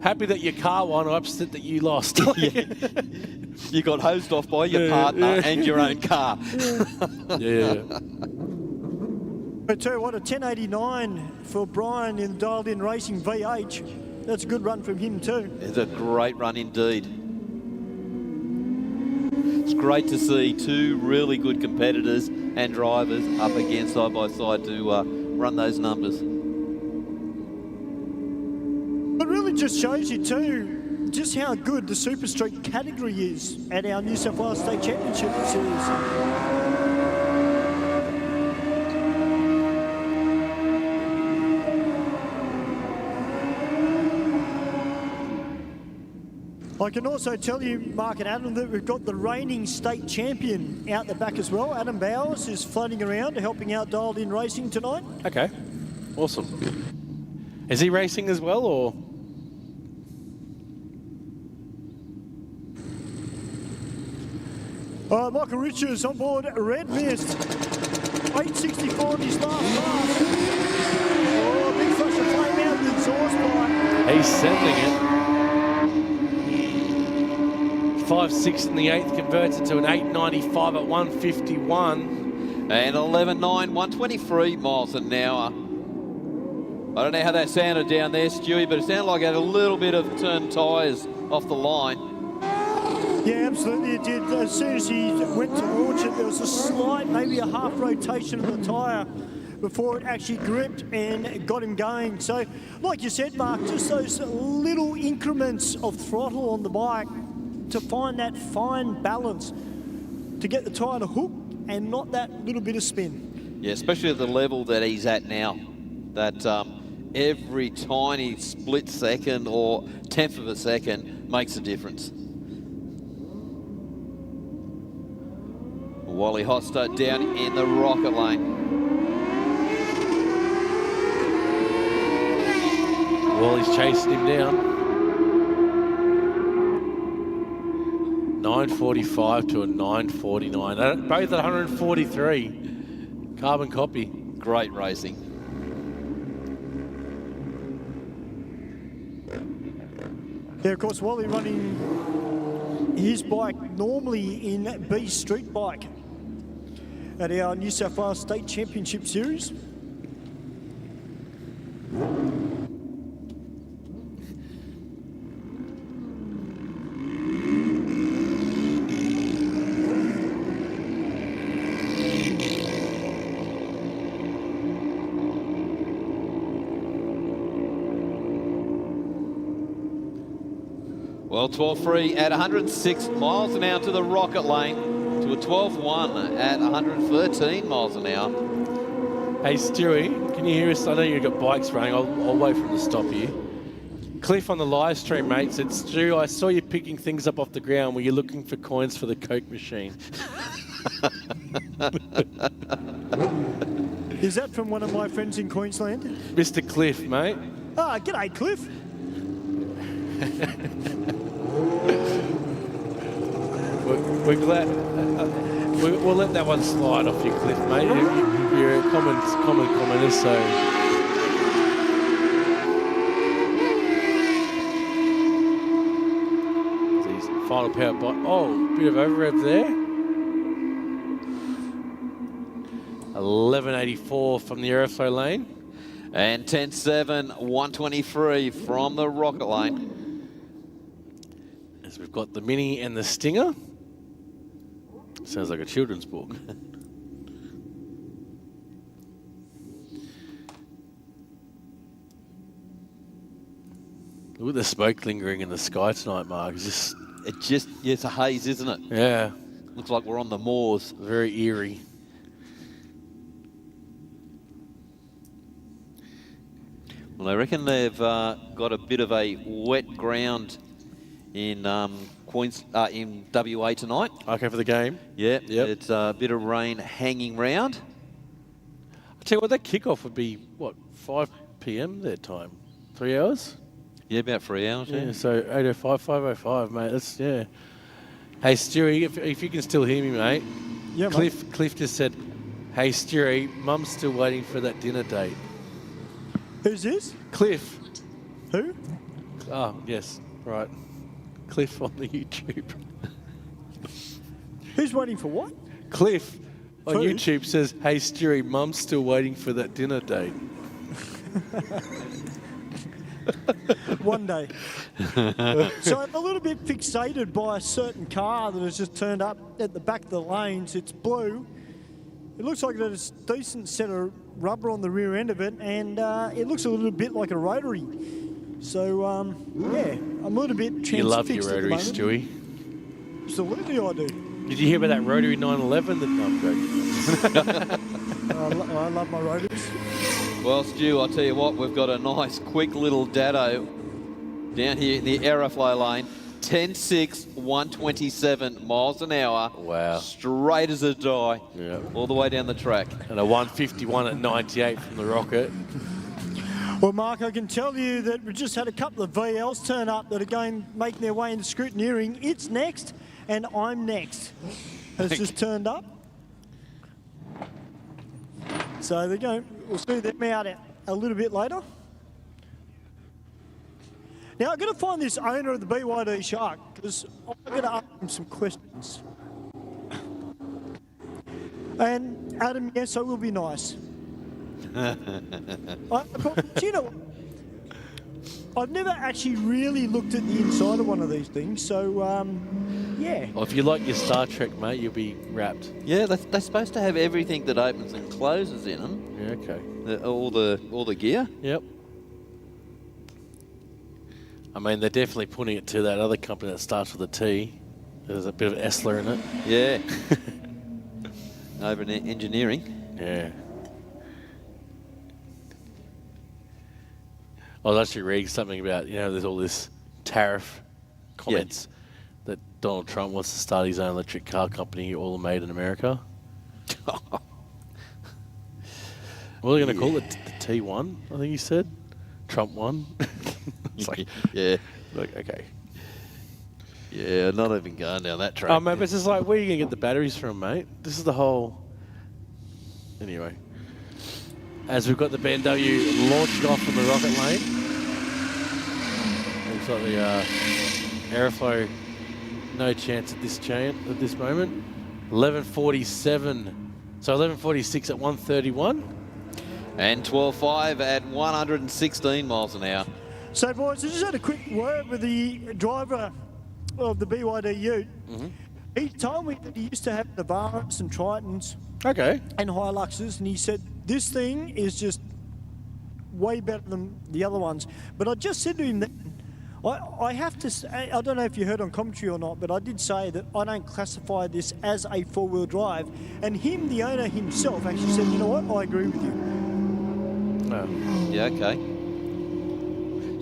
happy that your car won or upset that you lost. Yeah. You got hosed off by your partner and your own car. Yeah. I tell you what, a 10.89 for Brian in Dialed In Racing VH. That's a good run from him too. It's a great run indeed. It's great to see two really good competitors and drivers up against side by side to run those numbers. It really just shows you too just how good the Super Street category is at our New South Wales State Championship Series. I can also tell you, Mark and Adam, that we've got the reigning state champion out the back as well. Adam Bowers is floating around helping out Dialed In Racing tonight. Okay, awesome. Is he racing as well, or? Michael Richards on board Red Mist. 864 in his last pass. Oh, big flash of flame out the exhaust pipe. He's sending it. 5.6 in the 8th converts it to an 8.95 at 151. And 11.9, 123 miles an hour. I don't know how that sounded down there, Stewie, but it sounded like it had a little bit of turned tyres off the line. Yeah, absolutely it did. As soon as he went to launch it, there was a slight, maybe a half rotation of the tyre before it actually gripped and got him going. So, like you said, Mark, just those little increments of throttle on the bike to find that fine balance to get the tyre to hook and not that little bit of spin. Yeah, especially at the level that he's at now. That every tiny split second or tenth of a second makes a difference. Wally Hoster down in the rocket lane. Wally's chasing him down. 9.45 to a 9.49. Both at 143. Carbon copy. Great racing. Yeah, of course, Wally running his bike normally in B Street Bike at our New South Wales State Championship Series. Well, 12.3 at 106 miles an hour to the rocket lane, to a 12.1 at 113 miles an hour. Hey, Stewie, can you hear us? I know you've got bikes running. I'll wait for him to stop you. Cliff on the live stream, mate, said, Stu, I saw you picking things up off the ground. Were you looking for coins for the Coke machine? Is that from one of my friends in Queensland? Mr. Cliff, mate. Ah, g'day, Cliff. We're glad. We'll let that one slide off you, Cliff, mate. You're a common commenter, so. These final power bike. Oh, bit of over rev there. 11.84 from the Aeroflow lane. And 10.7, 123 from the rocket lane. As we've got the Mini and the Stinger. Sounds like a children's book. Look at the smoke lingering in the sky tonight, Mark. It's a haze, isn't it? Yeah. Looks like we're on the moors. Very eerie. Well, I reckon they've got a bit of a wet ground in in WA tonight. Okay, for the game? Yeah, Yep. It's a bit of rain hanging round. I tell you what, that kickoff would be, what, 5 p.m. their time? 3 hours? Yeah, about 3 hours, yeah. So 8:05, 5:05, mate. That's, yeah. Hey, Stewie, if you can still hear me, mate. Yeah, Cliff just said, hey, Stewie, Mum's still waiting for that dinner date. Who's this? Cliff. Who? Oh, yes, right. Cliff on the YouTube. Who's waiting for what? Cliff on YouTube says, "Hey Stewie, Mum's still waiting for that dinner date." One day. So I'm a little bit fixated by a certain car that has just turned up at the back of the lanes. It's blue. It looks like there's a decent set of rubber on the rear end of it, and it looks a little bit like a rotary. So, yeah, I'm a little bit transfixed. You love your at the rotary, moment. Stewie. Absolutely, I do. Did you hear about that rotary 911? No, I'm joking. I love my rotaries. Well, Stu, I'll tell you what, we've got a nice, quick little dado down here in the Aeroflow lane. 10.6, 127 miles an hour. Wow. Straight as a die. Yeah. All the way down the track. And a 151 at 98 from the rocket. Well, Mark, I can tell you that we just had a couple of VLs turn up that are making their way into scrutineering. It's next, and I'm next. Has just turned up. So they're going. We'll see them out a little bit later. Now, I've got to find this owner of the BYD Shark because I'm going to ask him some questions. And Adam, yes, I will be nice. Do you know what? I've never actually really looked at the inside of one of these things, so yeah. Well, if you like your Star Trek, mate, you'll be wrapped. Yeah, they're supposed to have everything that opens and closes in them. Yeah, okay. All the gear. Yep. I mean, they're definitely putting it to that other company that starts with a T. There's a bit of Essler in it. Yeah. Over in engineering. Yeah. I was actually reading something about, there's all this tariff comments that Donald Trump wants to start his own electric car company, all made in America. What are they going to call it? The T1, I think he said. Trump 1. It's like, yeah. Like, okay. Yeah, not even going down that track. Oh, mate, but it's just like, where are you going to get the batteries from, mate? This is the whole... Anyway. As we've got the BMW launched off from the rocket lane. Looks like the Aeroflow, no chance at this moment. 11:47. So 11:46 at 131. And 12.5 at 116 miles an hour. So, boys, I just had a quick word with the driver of the BYD Ute. Mm-hmm. He told me that he used to have Navaras and Tritons. Okay. And Hiluxes, and he said, this thing is just way better than the other ones. But I just said to him that I have to say, I don't know if you heard on commentary or not, but I did say that I don't classify this as a four-wheel drive. And him, the owner himself, actually said, you know what, I agree with you. Oh. Yeah, okay.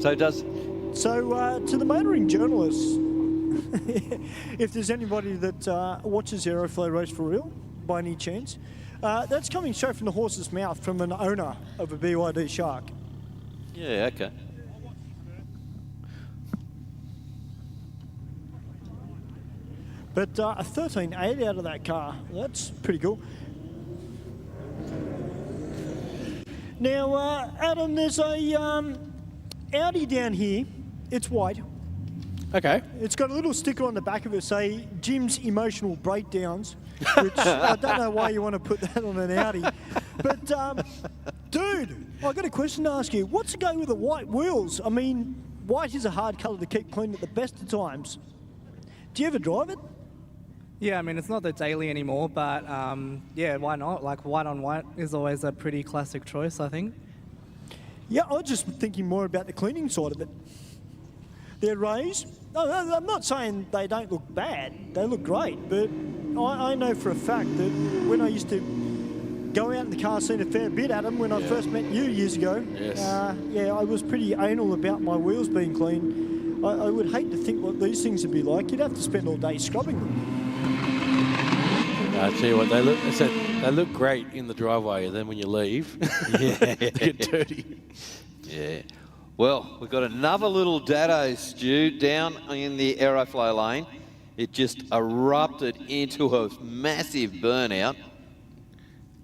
So to the motoring journalists, if there's anybody that watches Aeroflow Race for real, by any chance, that's coming straight from the horse's mouth from an owner of a BYD Shark. Yeah, okay. But a 13.8 out of that car, that's pretty cool. Now, Adam, there's a Audi down here. It's white. Okay. It's got a little sticker on the back of it, say Jim's emotional breakdowns, which I don't know why you want to put that on an Audi. But, dude, I've got a question to ask you. What's the go with the white wheels? I mean, white is a hard colour to keep clean at the best of times. Do you ever drive it? Yeah, I mean, it's not the daily anymore, but yeah, why not? Like, white on white is always a pretty classic choice, I think. Yeah, I was just thinking more about the cleaning side of it. They're raised. No, I'm not saying they don't look bad. They look great, but I know for a fact that when I used to go out in the car scene a fair bit, Adam, when I first met you years ago, yeah, I was pretty anal about my wheels being clean. I would hate to think what these things would be like. You'd have to spend all day scrubbing them. I tell you what, they look great in the driveway, and then when you leave, they get dirty. Yeah. Well, we've got another little dado, Stu, down in the Aeroflow lane. It just erupted into a massive burnout.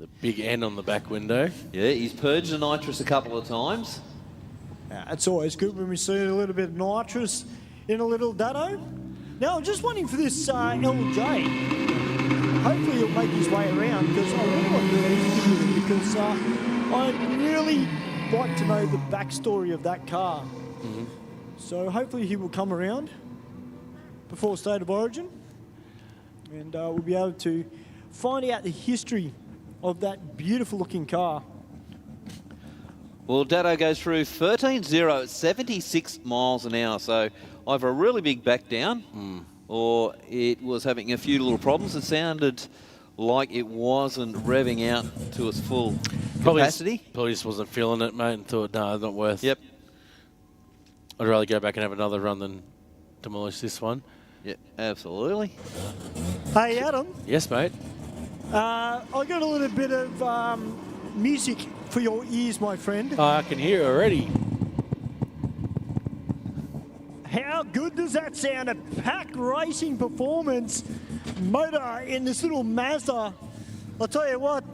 The big N on the back window. Yeah, he's purged the nitrous a couple of times. Yeah, it's always good when we see a little bit of nitrous in a little dado. Now, I'm just waiting for this LJ. hopefully he'll make his way around, because I really want to do an interview with him, because I'd really like to know the backstory of that car. So hopefully he will come around before State of Origin, and we'll be able to find out the history of that beautiful looking car. Well, Dado goes through 13.0 at 76 miles an hour, so either a really big back down or it was having a few little problems. It sounded like it wasn't revving out to its full capacity. Probably just wasn't feeling it, mate, and thought, no, not worth. Yep. I'd rather go back and have another run than demolish this one. Yeah, absolutely. Hey, Adam. Yes, mate. I got a little bit of music for your ears, my friend. Oh, I can hear it already. How good does that sound? A pack racing performance motor in this little Mazda. I'll tell you what,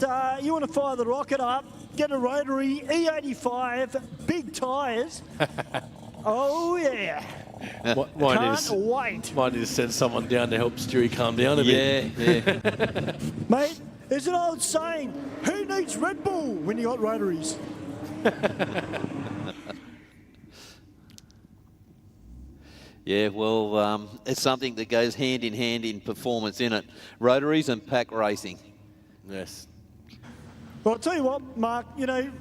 you want to fire the rocket up, get a rotary, E85, big tyres. Oh, yeah. Can't wait. Might need to send someone down to help Stewie calm down a bit. Yeah. Mate, there's an old saying, who needs Red Bull when you got rotaries? Yeah, well, it's something that goes hand in performance, in it. Rotaries and pack racing. Yes. Well, I'll tell you what, Mark, you know,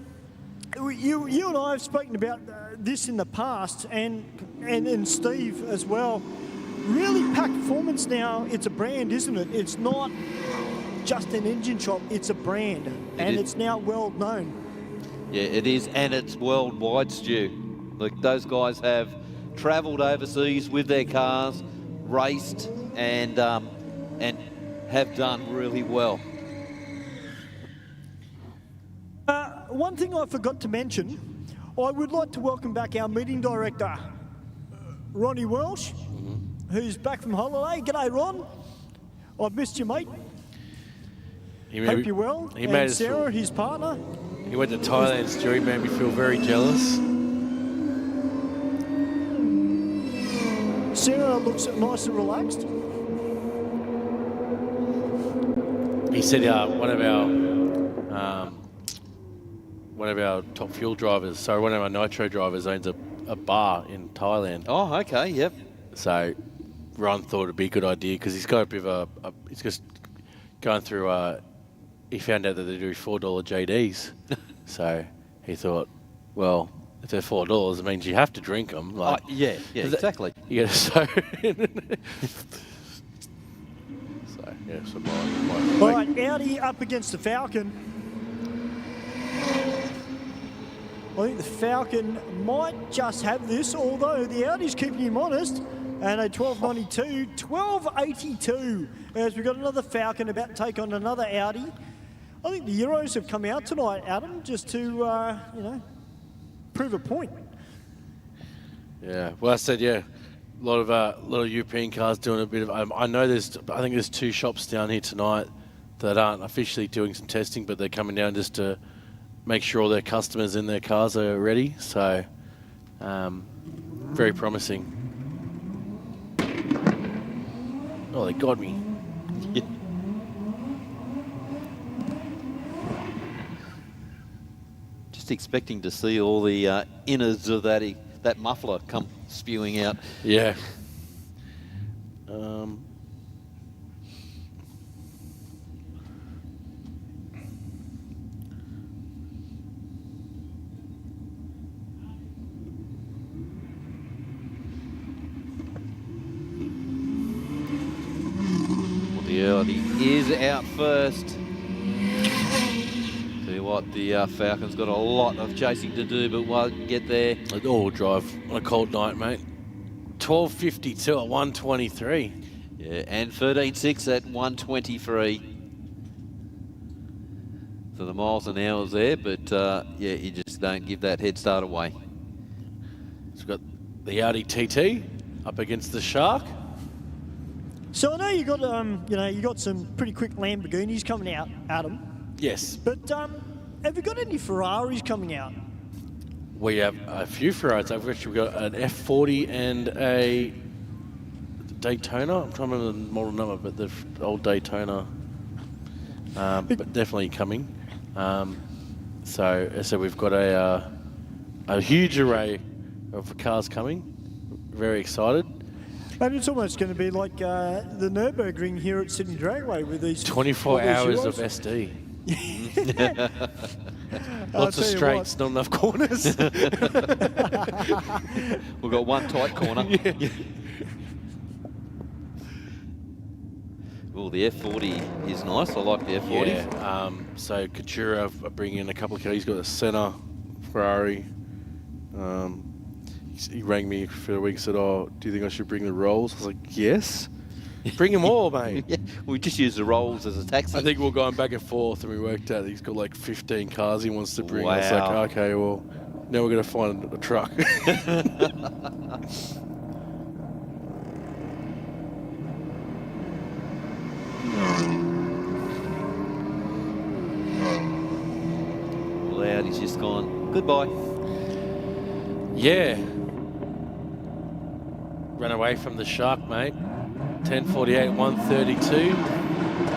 you and I have spoken about this in the past, and Steve as well. Really, Pack Performance now, it's a brand, isn't it? It's not just an engine shop, it's a brand, and it's now well known. Yeah, it is, and it's worldwide, Stu. Look, those guys have travelled overseas with their cars, raced, and have done really well. One thing I forgot to mention, I would like to welcome back our meeting director, Ronnie Welsh, who's back from holiday. G'day, Ron. I've missed you, mate. Hope you're well. He and made us Sarah, his partner. He went to Thailand, Stewie, made me feel very jealous. Sarah looks nice and relaxed. He said one of our top fuel drivers, so one of our nitro drivers owns a bar in Thailand. Oh, okay, yep. So Ron thought it'd be a good idea because he's got a bit of he's just going through, he found out that they do $4 JDs. So he thought, well, if they're $4, it means you have to drink them. Like, yeah, exactly. You get so. Yeah, so All right, Audi up against the Falcon. I think the Falcon might just have this, although the Audi's keeping him honest. And a 1292, 1282. As we've got another Falcon about to take on another Audi. I think the Euros have come out tonight, Adam, just to, you know, prove a point. Yeah, well, I said, yeah, a lot of European cars doing a bit of. I know I think there's 2 shops down here tonight that aren't officially doing some testing, but they're coming down just to make sure all their customers in their cars are ready. So, very promising. Oh, they got me. Just expecting to see all the innards of that muffler come spewing out. Yeah. The Audi is out first. Tell you what, the Falcon's got a lot of chasing to do, but won't get there. All drive on a cold night, mate. 12.52 at 123. Yeah, and 13.6 at 123. So the miles an hour is there, but yeah, you just don't give that head start away. So we've got the Audi TT up against the Shark. So I know you got, you got some pretty quick Lamborghinis coming out, Adam. Yes. But have you got any Ferraris coming out? We have a few Ferraris. We've actually got an F40 and a Daytona. I'm trying to remember the model number, but the old Daytona. but definitely coming. So we've got a huge array of cars coming. Very excited. And it's almost going to be like the Nürburgring here at Sydney Dragway with these 24 hours of SD. Lots of straights, not enough corners. We've got one tight corner. Yeah. Well, the F40 is nice. I like the F40. Yeah. So Couture are bringing in a couple of cars. He's got a Senna, Ferrari. He rang me for a week and said, "Oh, do you think I should bring the Rolls?" I was like, "Yes." Bring them all, mate. Yeah, we just use the Rolls as a taxi. I think we're going back and forth, and we worked out he's got like 15 cars he wants to bring. Wow. I was like, okay, well, now we're going to find a truck. Loud, he's just gone, goodbye. Yeah. Run away from the shark, mate. 10:48, 132,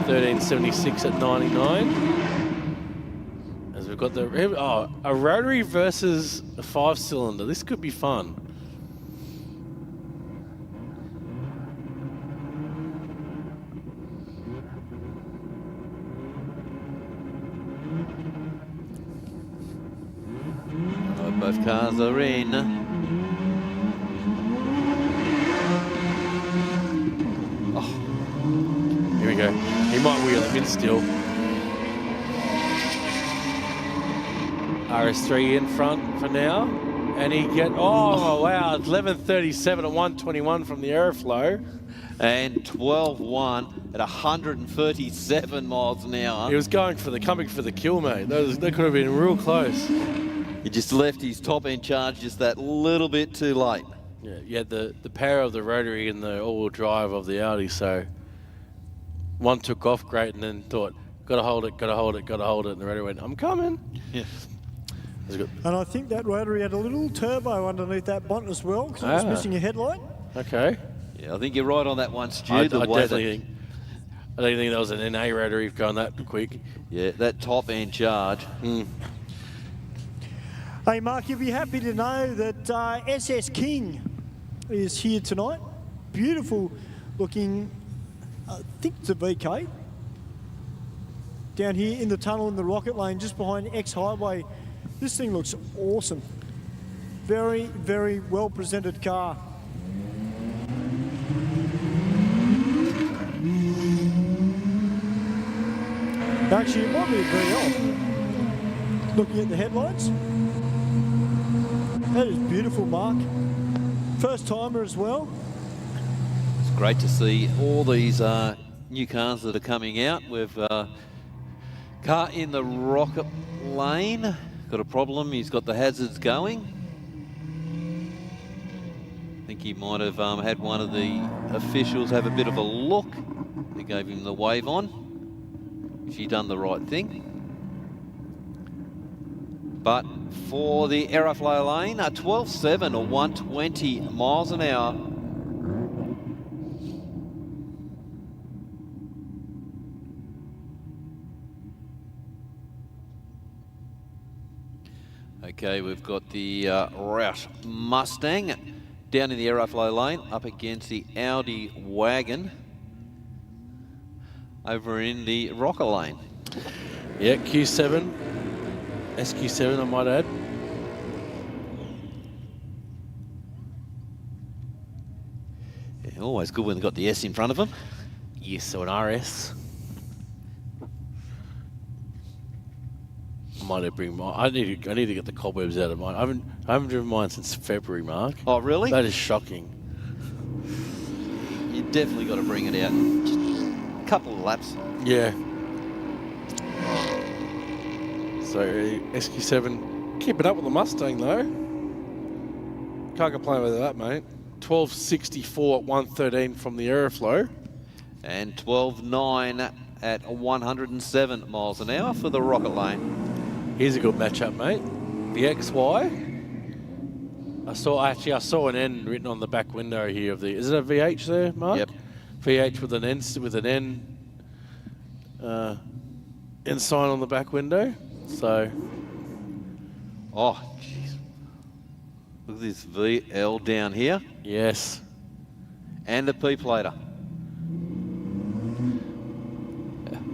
13:76 at 99. As we've got a rotary versus a 5-cylinder. This could be fun. Both cars are in. Here we go. He might wheel him in still. RS3 in front for now. And he oh wow, 11:37 at 121 from the Aeroflow. And 12-1 at 137 miles an hour. He was coming for the kill, mate. That could have been real close. He just left his top end charge just that little bit too late. Yeah, you had the power of the rotary and the all-wheel drive of the Audi, so one took off great and then thought, gotta hold it, and the rotary went, I'm coming. Yeah. And I think that rotary had a little turbo underneath that bonnet as well, because it was missing a headlight. Okay. Yeah, I think you're right on that one, Stu. I definitely think. I don't think that was an NA rotary going that quick. Yeah, that top end charge. Hey, Mark, you'll be happy to know that SS King is here tonight. Beautiful looking, I think it's a VK. Down here in the tunnel in the rocket lane, just behind X Highway. This thing looks awesome. Very, very well presented car. Actually, it might be a VL. Looking at the headlights. That is beautiful, Mark. First timer as well. It's great to see all these new cars that are coming out. We've car in the rocket lane. Got a problem. He's got the hazards going. I think he might have had one of the officials have a bit of a look. They gave him the wave on. She done the right thing. But for the Aeroflow lane, a 12.7 or 120 miles an hour. Okay, we've got the Roush Mustang down in the Aeroflow lane up against the Audi wagon over in the rocker lane. Yeah, Q7. SQ7, I might add. Yeah, always good when they've got the S in front of them. Yes, so an RS. I might have bring mine. I need to get the cobwebs out of mine. I haven't driven mine since February, Mark. Oh, really? That is shocking. You definitely got to bring it out. Just a couple of laps. Yeah. So SQ7 keeping up with the Mustang though. Can't complain about that, mate. 12.64 at 113 from the Aeroflow. And 12.9 at 107 miles an hour for the rocket lane. Here's a good matchup, mate. The XY. I saw an N written on the back window here of the. Is it a VH there, Mark? Yep. VH with an N and sign on the back window. So, oh, jeez. Look at this VL down here. Yes. And a P-plater.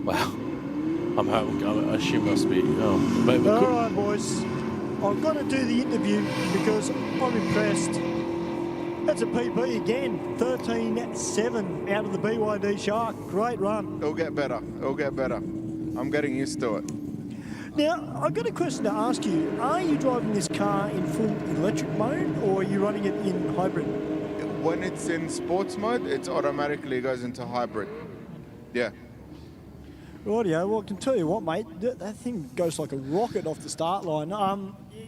Wow. I assume must be. Oh, maybe All right, boys. I've got to do the interview because I'm impressed. That's a PB again. 13.7 out of the BYD Shark. Great run. It'll get better. It'll get better. I'm getting used to it. Now, I've got a question to ask you. Are you driving this car in full electric mode or are you running it in hybrid? When it's in sports mode, it automatically goes into hybrid. Yeah. Rightio, well, I can tell you what, mate, that thing goes like a rocket off the start line.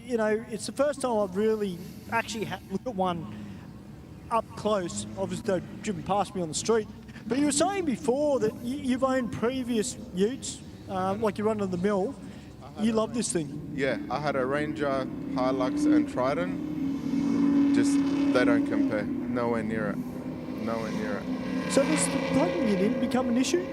You know, it's the first time I've really actually had to look at one up close. Obviously, they've driven past me on the street. But you were saying before that you've owned previous utes, like you run on the mill. You love this thing. Yeah, I had a Ranger, Hilux, and Trident. Just, they don't compare. Nowhere near it. Nowhere near it. So does plugging it in become an issue?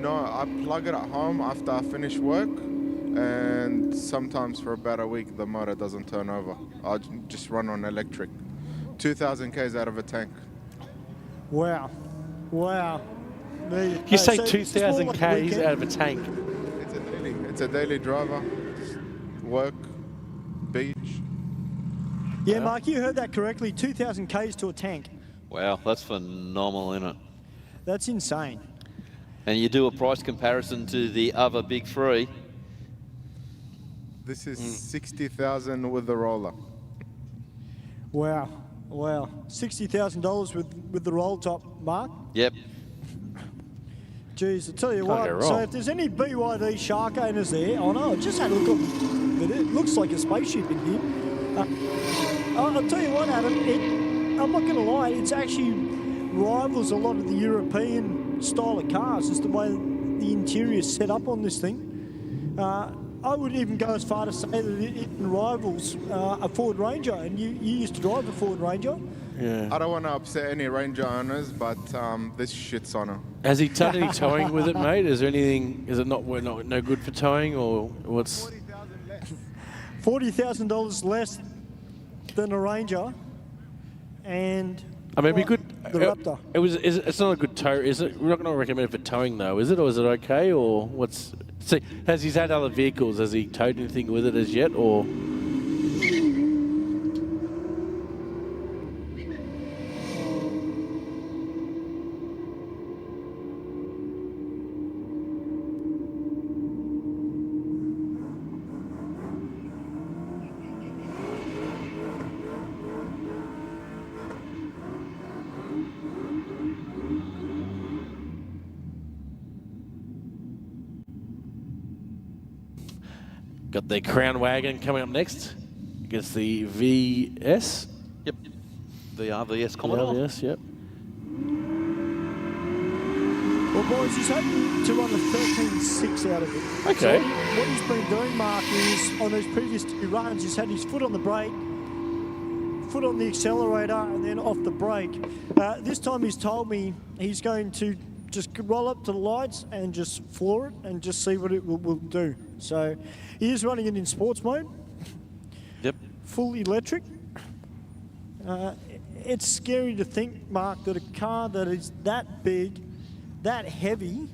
No, I plug it at home after I finish work, and sometimes for about a week the motor doesn't turn over. I just run on electric. 2,000 k's out of a tank. Wow. Wow. You say 2,000 k's out of a tank? It's a daily driver. Work, beach. Yeah, Mark, you heard that correctly. 2,000 k's to a tank. Wow, that's phenomenal, isn't it? That's insane. And you do a price comparison to the other big three. This is 60,000 with the roller. Wow, wow. $60,000 with the roll top, Mark? Yep. Geez, I tell you what, so if there's any BYD Shark owners there, I know, I just had a look at it. It looks like a spaceship in here. I'll tell you what, Adam, I'm not going to lie, it's actually rivals a lot of the European style of cars, just the way the interior is set up on this thing. I would even go as far to say that it rivals a Ford Ranger, and you used to drive a Ford Ranger. Yeah. I don't want to upset any Ranger owners, but this shit's on her. Has he done any towing with it, mate? Is there anything? Is it no good for towing, or what's? $40,000 less than a Ranger, and I mean, it'd be good. The Raptor. It's not a good tow, is it? We're not going to recommend it for towing, though, is it? Or is it okay? Or what's? See, has he had other vehicles? Has he towed anything with it as yet, or? Got the Crown Wagon coming up next against the VS. Yep. The RVS Commodore. RVS, yep. Well, boys, he's hoping to run a 13.6 out of it. Okay. So what he's been doing, Mark, is on those previous two runs, he's had his foot on the brake, foot on the accelerator, and then off the brake. This time he's told me he's going to just roll up to the lights and just floor it and just see what it will do. So he is running it in sports mode. Yep. Full electric. It's scary to think, Mark, that a car that is that big, that heavy,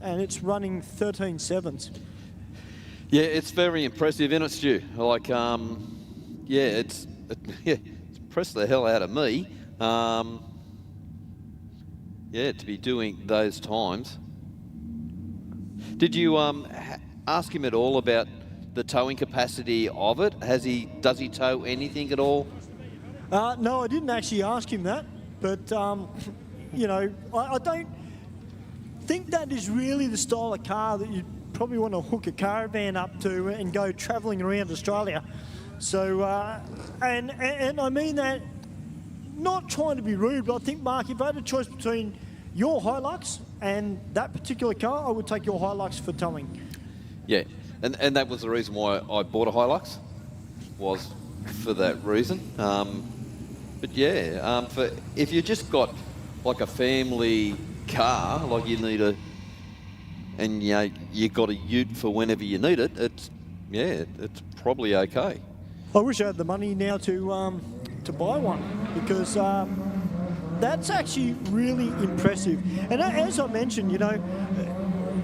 and it's running 13.7s. Yeah, it's very impressive, isn't it, Stu? Like, yeah, it's impressed the hell out of me. Yeah, to be doing those times. Did you ask him at all about the towing capacity of it? Does he tow anything at all? No, I didn't actually ask him that, but you know, I don't think that is really the style of car that you probably want to hook a caravan up to and go travelling around Australia. So, and I mean that, not trying to be rude, but I think, Mark, if I had a choice between your Hilux and that particular car, I would take your Hilux for towing. Yeah, and that was the reason why I bought a Hilux, was for that reason. But yeah, if you just got like a family car, like you need and you got a ute for whenever you need it, it's probably okay. I wish I had the money now to buy one, because that's actually really impressive. And as I mentioned,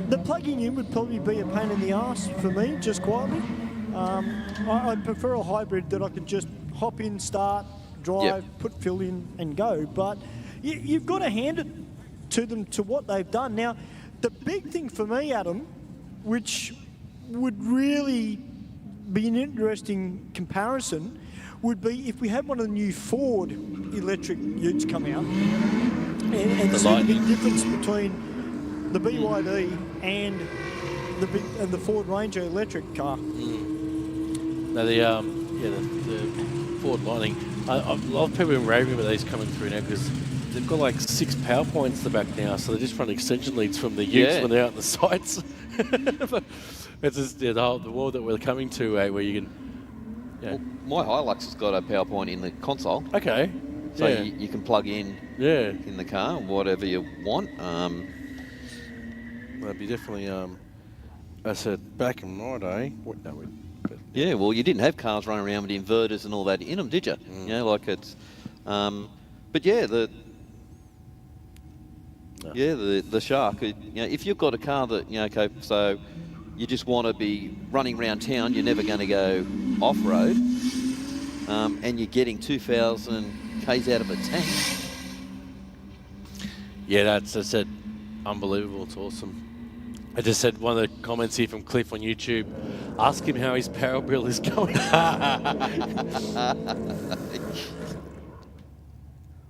the plugging in would probably be a pain in the arse for me, just quietly. I prefer a hybrid that I could just hop in, start, drive, put fuel in and go. But you've got to hand it to them to what they've done. Now, the big thing for me, Adam, which would really be an interesting comparison, would be if we had one of the new Ford electric utes come out and see the difference between the BYD and the Ford Ranger electric car. No, the Ford Lightning. A lot of people have been raving about these coming through now because they've got like 6 power points at the back now, so they just run extension leads from the utes when they're out in the sites. It's just the world that we're coming to, where you can. Well, my Hilux has got a PowerPoint in the console. Okay. So you can plug in in the car, whatever you want. That'd be definitely, I said back in my day, well, you didn't have cars running around with inverters and all that in them, did you? But the Shark, if you've got a car that, so you just want to be running around town, you're never going to go off-road, and you're getting 2,000 Ks out of a tank. Yeah, that's unbelievable. It's awesome. I just said one of the comments here from Cliff on YouTube, ask him how his power bill is going.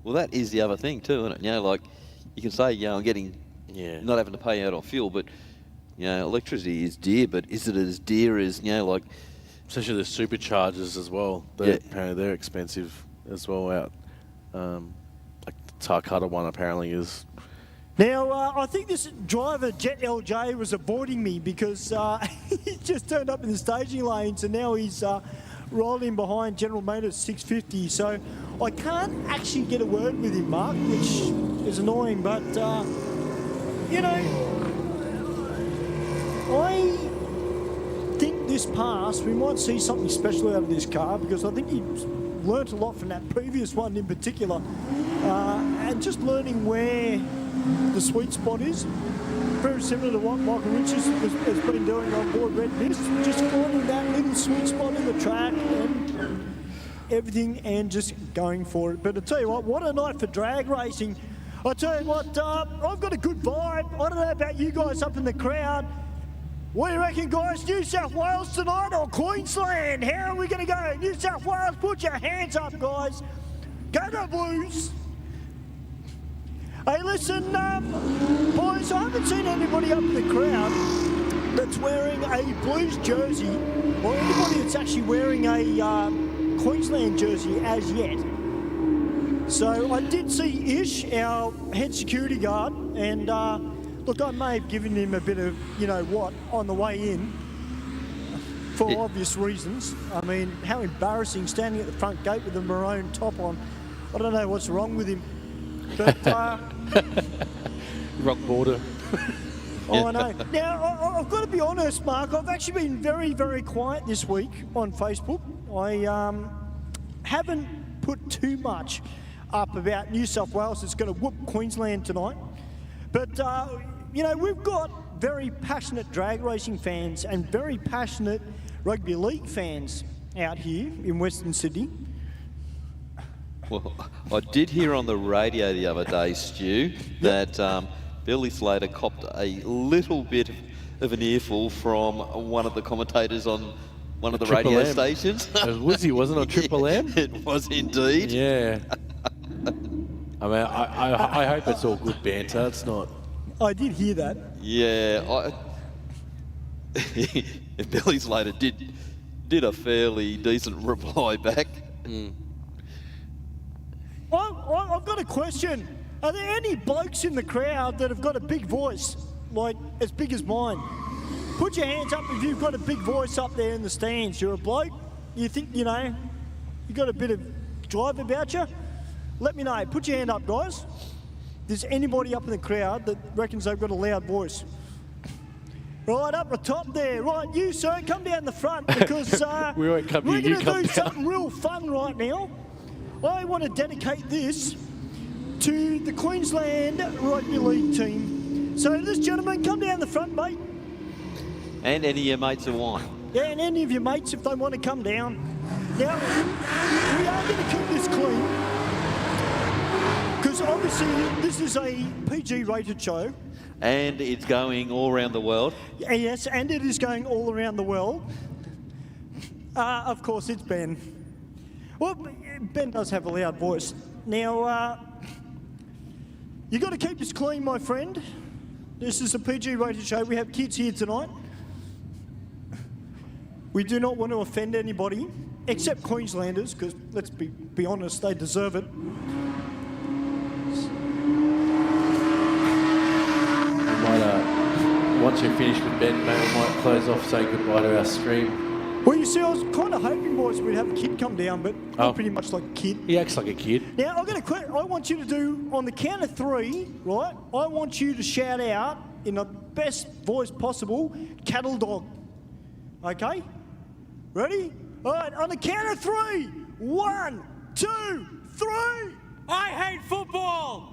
Well, that is the other thing too, isn't it? Like you can say, I'm getting, not having to pay out on fuel, but electricity is dear, but is it as dear as, like... Especially the superchargers as well. They're expensive as well out. Like the Tarcutta one apparently is... Now, I think this driver, Jet LJ, was avoiding me because he just turned up in the staging lanes and now he's rolling behind General Motors 650. So I can't actually get a word with him, Mark, which is annoying. But, I think this pass, we might see something special out of this car because I think he's learnt a lot from that previous one in particular. And just learning where the sweet spot is, very similar to what Michael Richards has been doing on board Red Mist, just finding that little sweet spot in the track and everything and just going for it. But I tell you what a night for drag racing. I tell you what, I've got a good vibe. I don't know about you guys up in the crowd. What do you reckon, guys? New South Wales tonight or Queensland? How are we going to go? New South Wales, put your hands up, guys. Go the Blues. Hey, listen, boys, I haven't seen anybody up in the crowd that's wearing a Blues jersey or anybody that's actually wearing a Queensland jersey as yet. So I did see Ish, our head security guard, and look, I may have given him a bit of, on the way in for obvious reasons. I mean, how embarrassing standing at the front gate with a maroon top on. I don't know what's wrong with him. But, rock border. I know. Now, I've got to be honest, Mark, I've actually been very, very quiet this week on Facebook. I haven't put too much up about New South Wales that's going to whoop Queensland tonight. But, we've got very passionate drag racing fans and very passionate rugby league fans out here in Western Sydney. Well, I did hear on the radio the other day, Stu, that Billy Slater copped a little bit of an earful from one of the commentators on one of the Triple radio M. stations. It was Wizzy, wasn't it, on Triple M? It was indeed. Yeah. I mean, I hope it's all good banter. It's not... I did hear that. Yeah. Billy Slater did a fairly decent reply back. I've got a question. Are there any blokes in the crowd that have got a big voice, like as big as mine? Put your hands up if you've got a big voice up there in the stands. You're a bloke. You think, you got a bit of drive about you? Let me know. Put your hand up, guys. If there's anybody up in the crowd that reckons they've got a loud voice. Right up the top there. Right, you, sir, come down the front because We won't come we're here, going you to come do down. something real fun right now. I want to dedicate this to the Queensland Rugby League team. So this gentleman, come down the front, mate. And any of your mates of wine. Yeah, and any of your mates if they want to come down. Now, we are going to keep this clean because obviously this is a PG-rated show. And it's going all around the world. Yes, and it is going all around the world. Of course, it's Ben. Well, Ben does have a loud voice. Now, you got to keep this clean, my friend. This is a PG-rated show. We have kids here tonight. We do not want to offend anybody, except Queenslanders, because let's be honest, they deserve it. Once we finish with Ben, maybe we might close off, say goodbye to our stream. Well, you see, I was kind of hoping, boys, we'd have a kid come down, but not pretty much like a kid. He acts like a kid. Now, I'm going to quit. I want you to do, on the count of 3, right, I want you to shout out, in the best voice possible, cattle dog. Okay? Ready? All right, on the count of 3. 1, 2, 3. I hate football.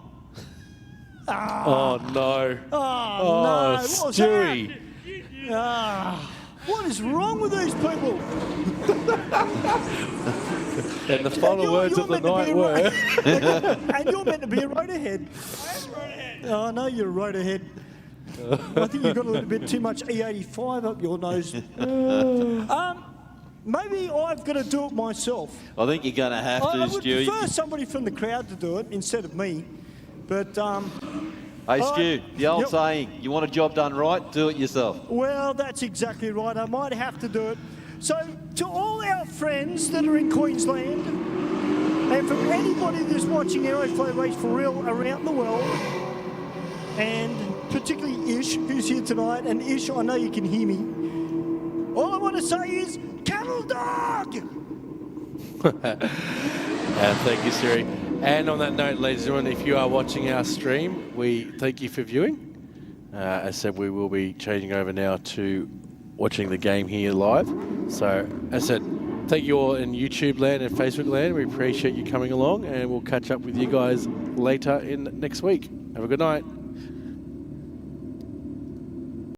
Oh, no. Oh, no. What was Stewie. that? What is wrong with these people? And the final words of the night were... And you're meant to be a road ahead. Oh, I know you're a road ahead. I think you've got a little bit too much E85 up your nose. Maybe I've got to do it myself. I think you're going to have to, I would Stu. prefer somebody from the crowd to do it instead of me. But, Hey, Stu, the old saying, you want a job done right, do it yourself. well, that's exactly right. I might have to do it. So, to all our friends that are in Queensland, and from anybody that's watching Aeroflow Race for real around the world, and particularly Ish, who's here tonight, and Ish, I know you can hear me. All I want to say is, cattle dog! Thank you, Siri. And on that note, ladies and gentlemen, if you are watching our stream, we thank you for viewing. As I said, we will be changing over now to watching the game here live. So, as I said, thank you all in YouTube land and Facebook land. We appreciate you coming along, and we'll catch up with you guys later in next week. Have a good night.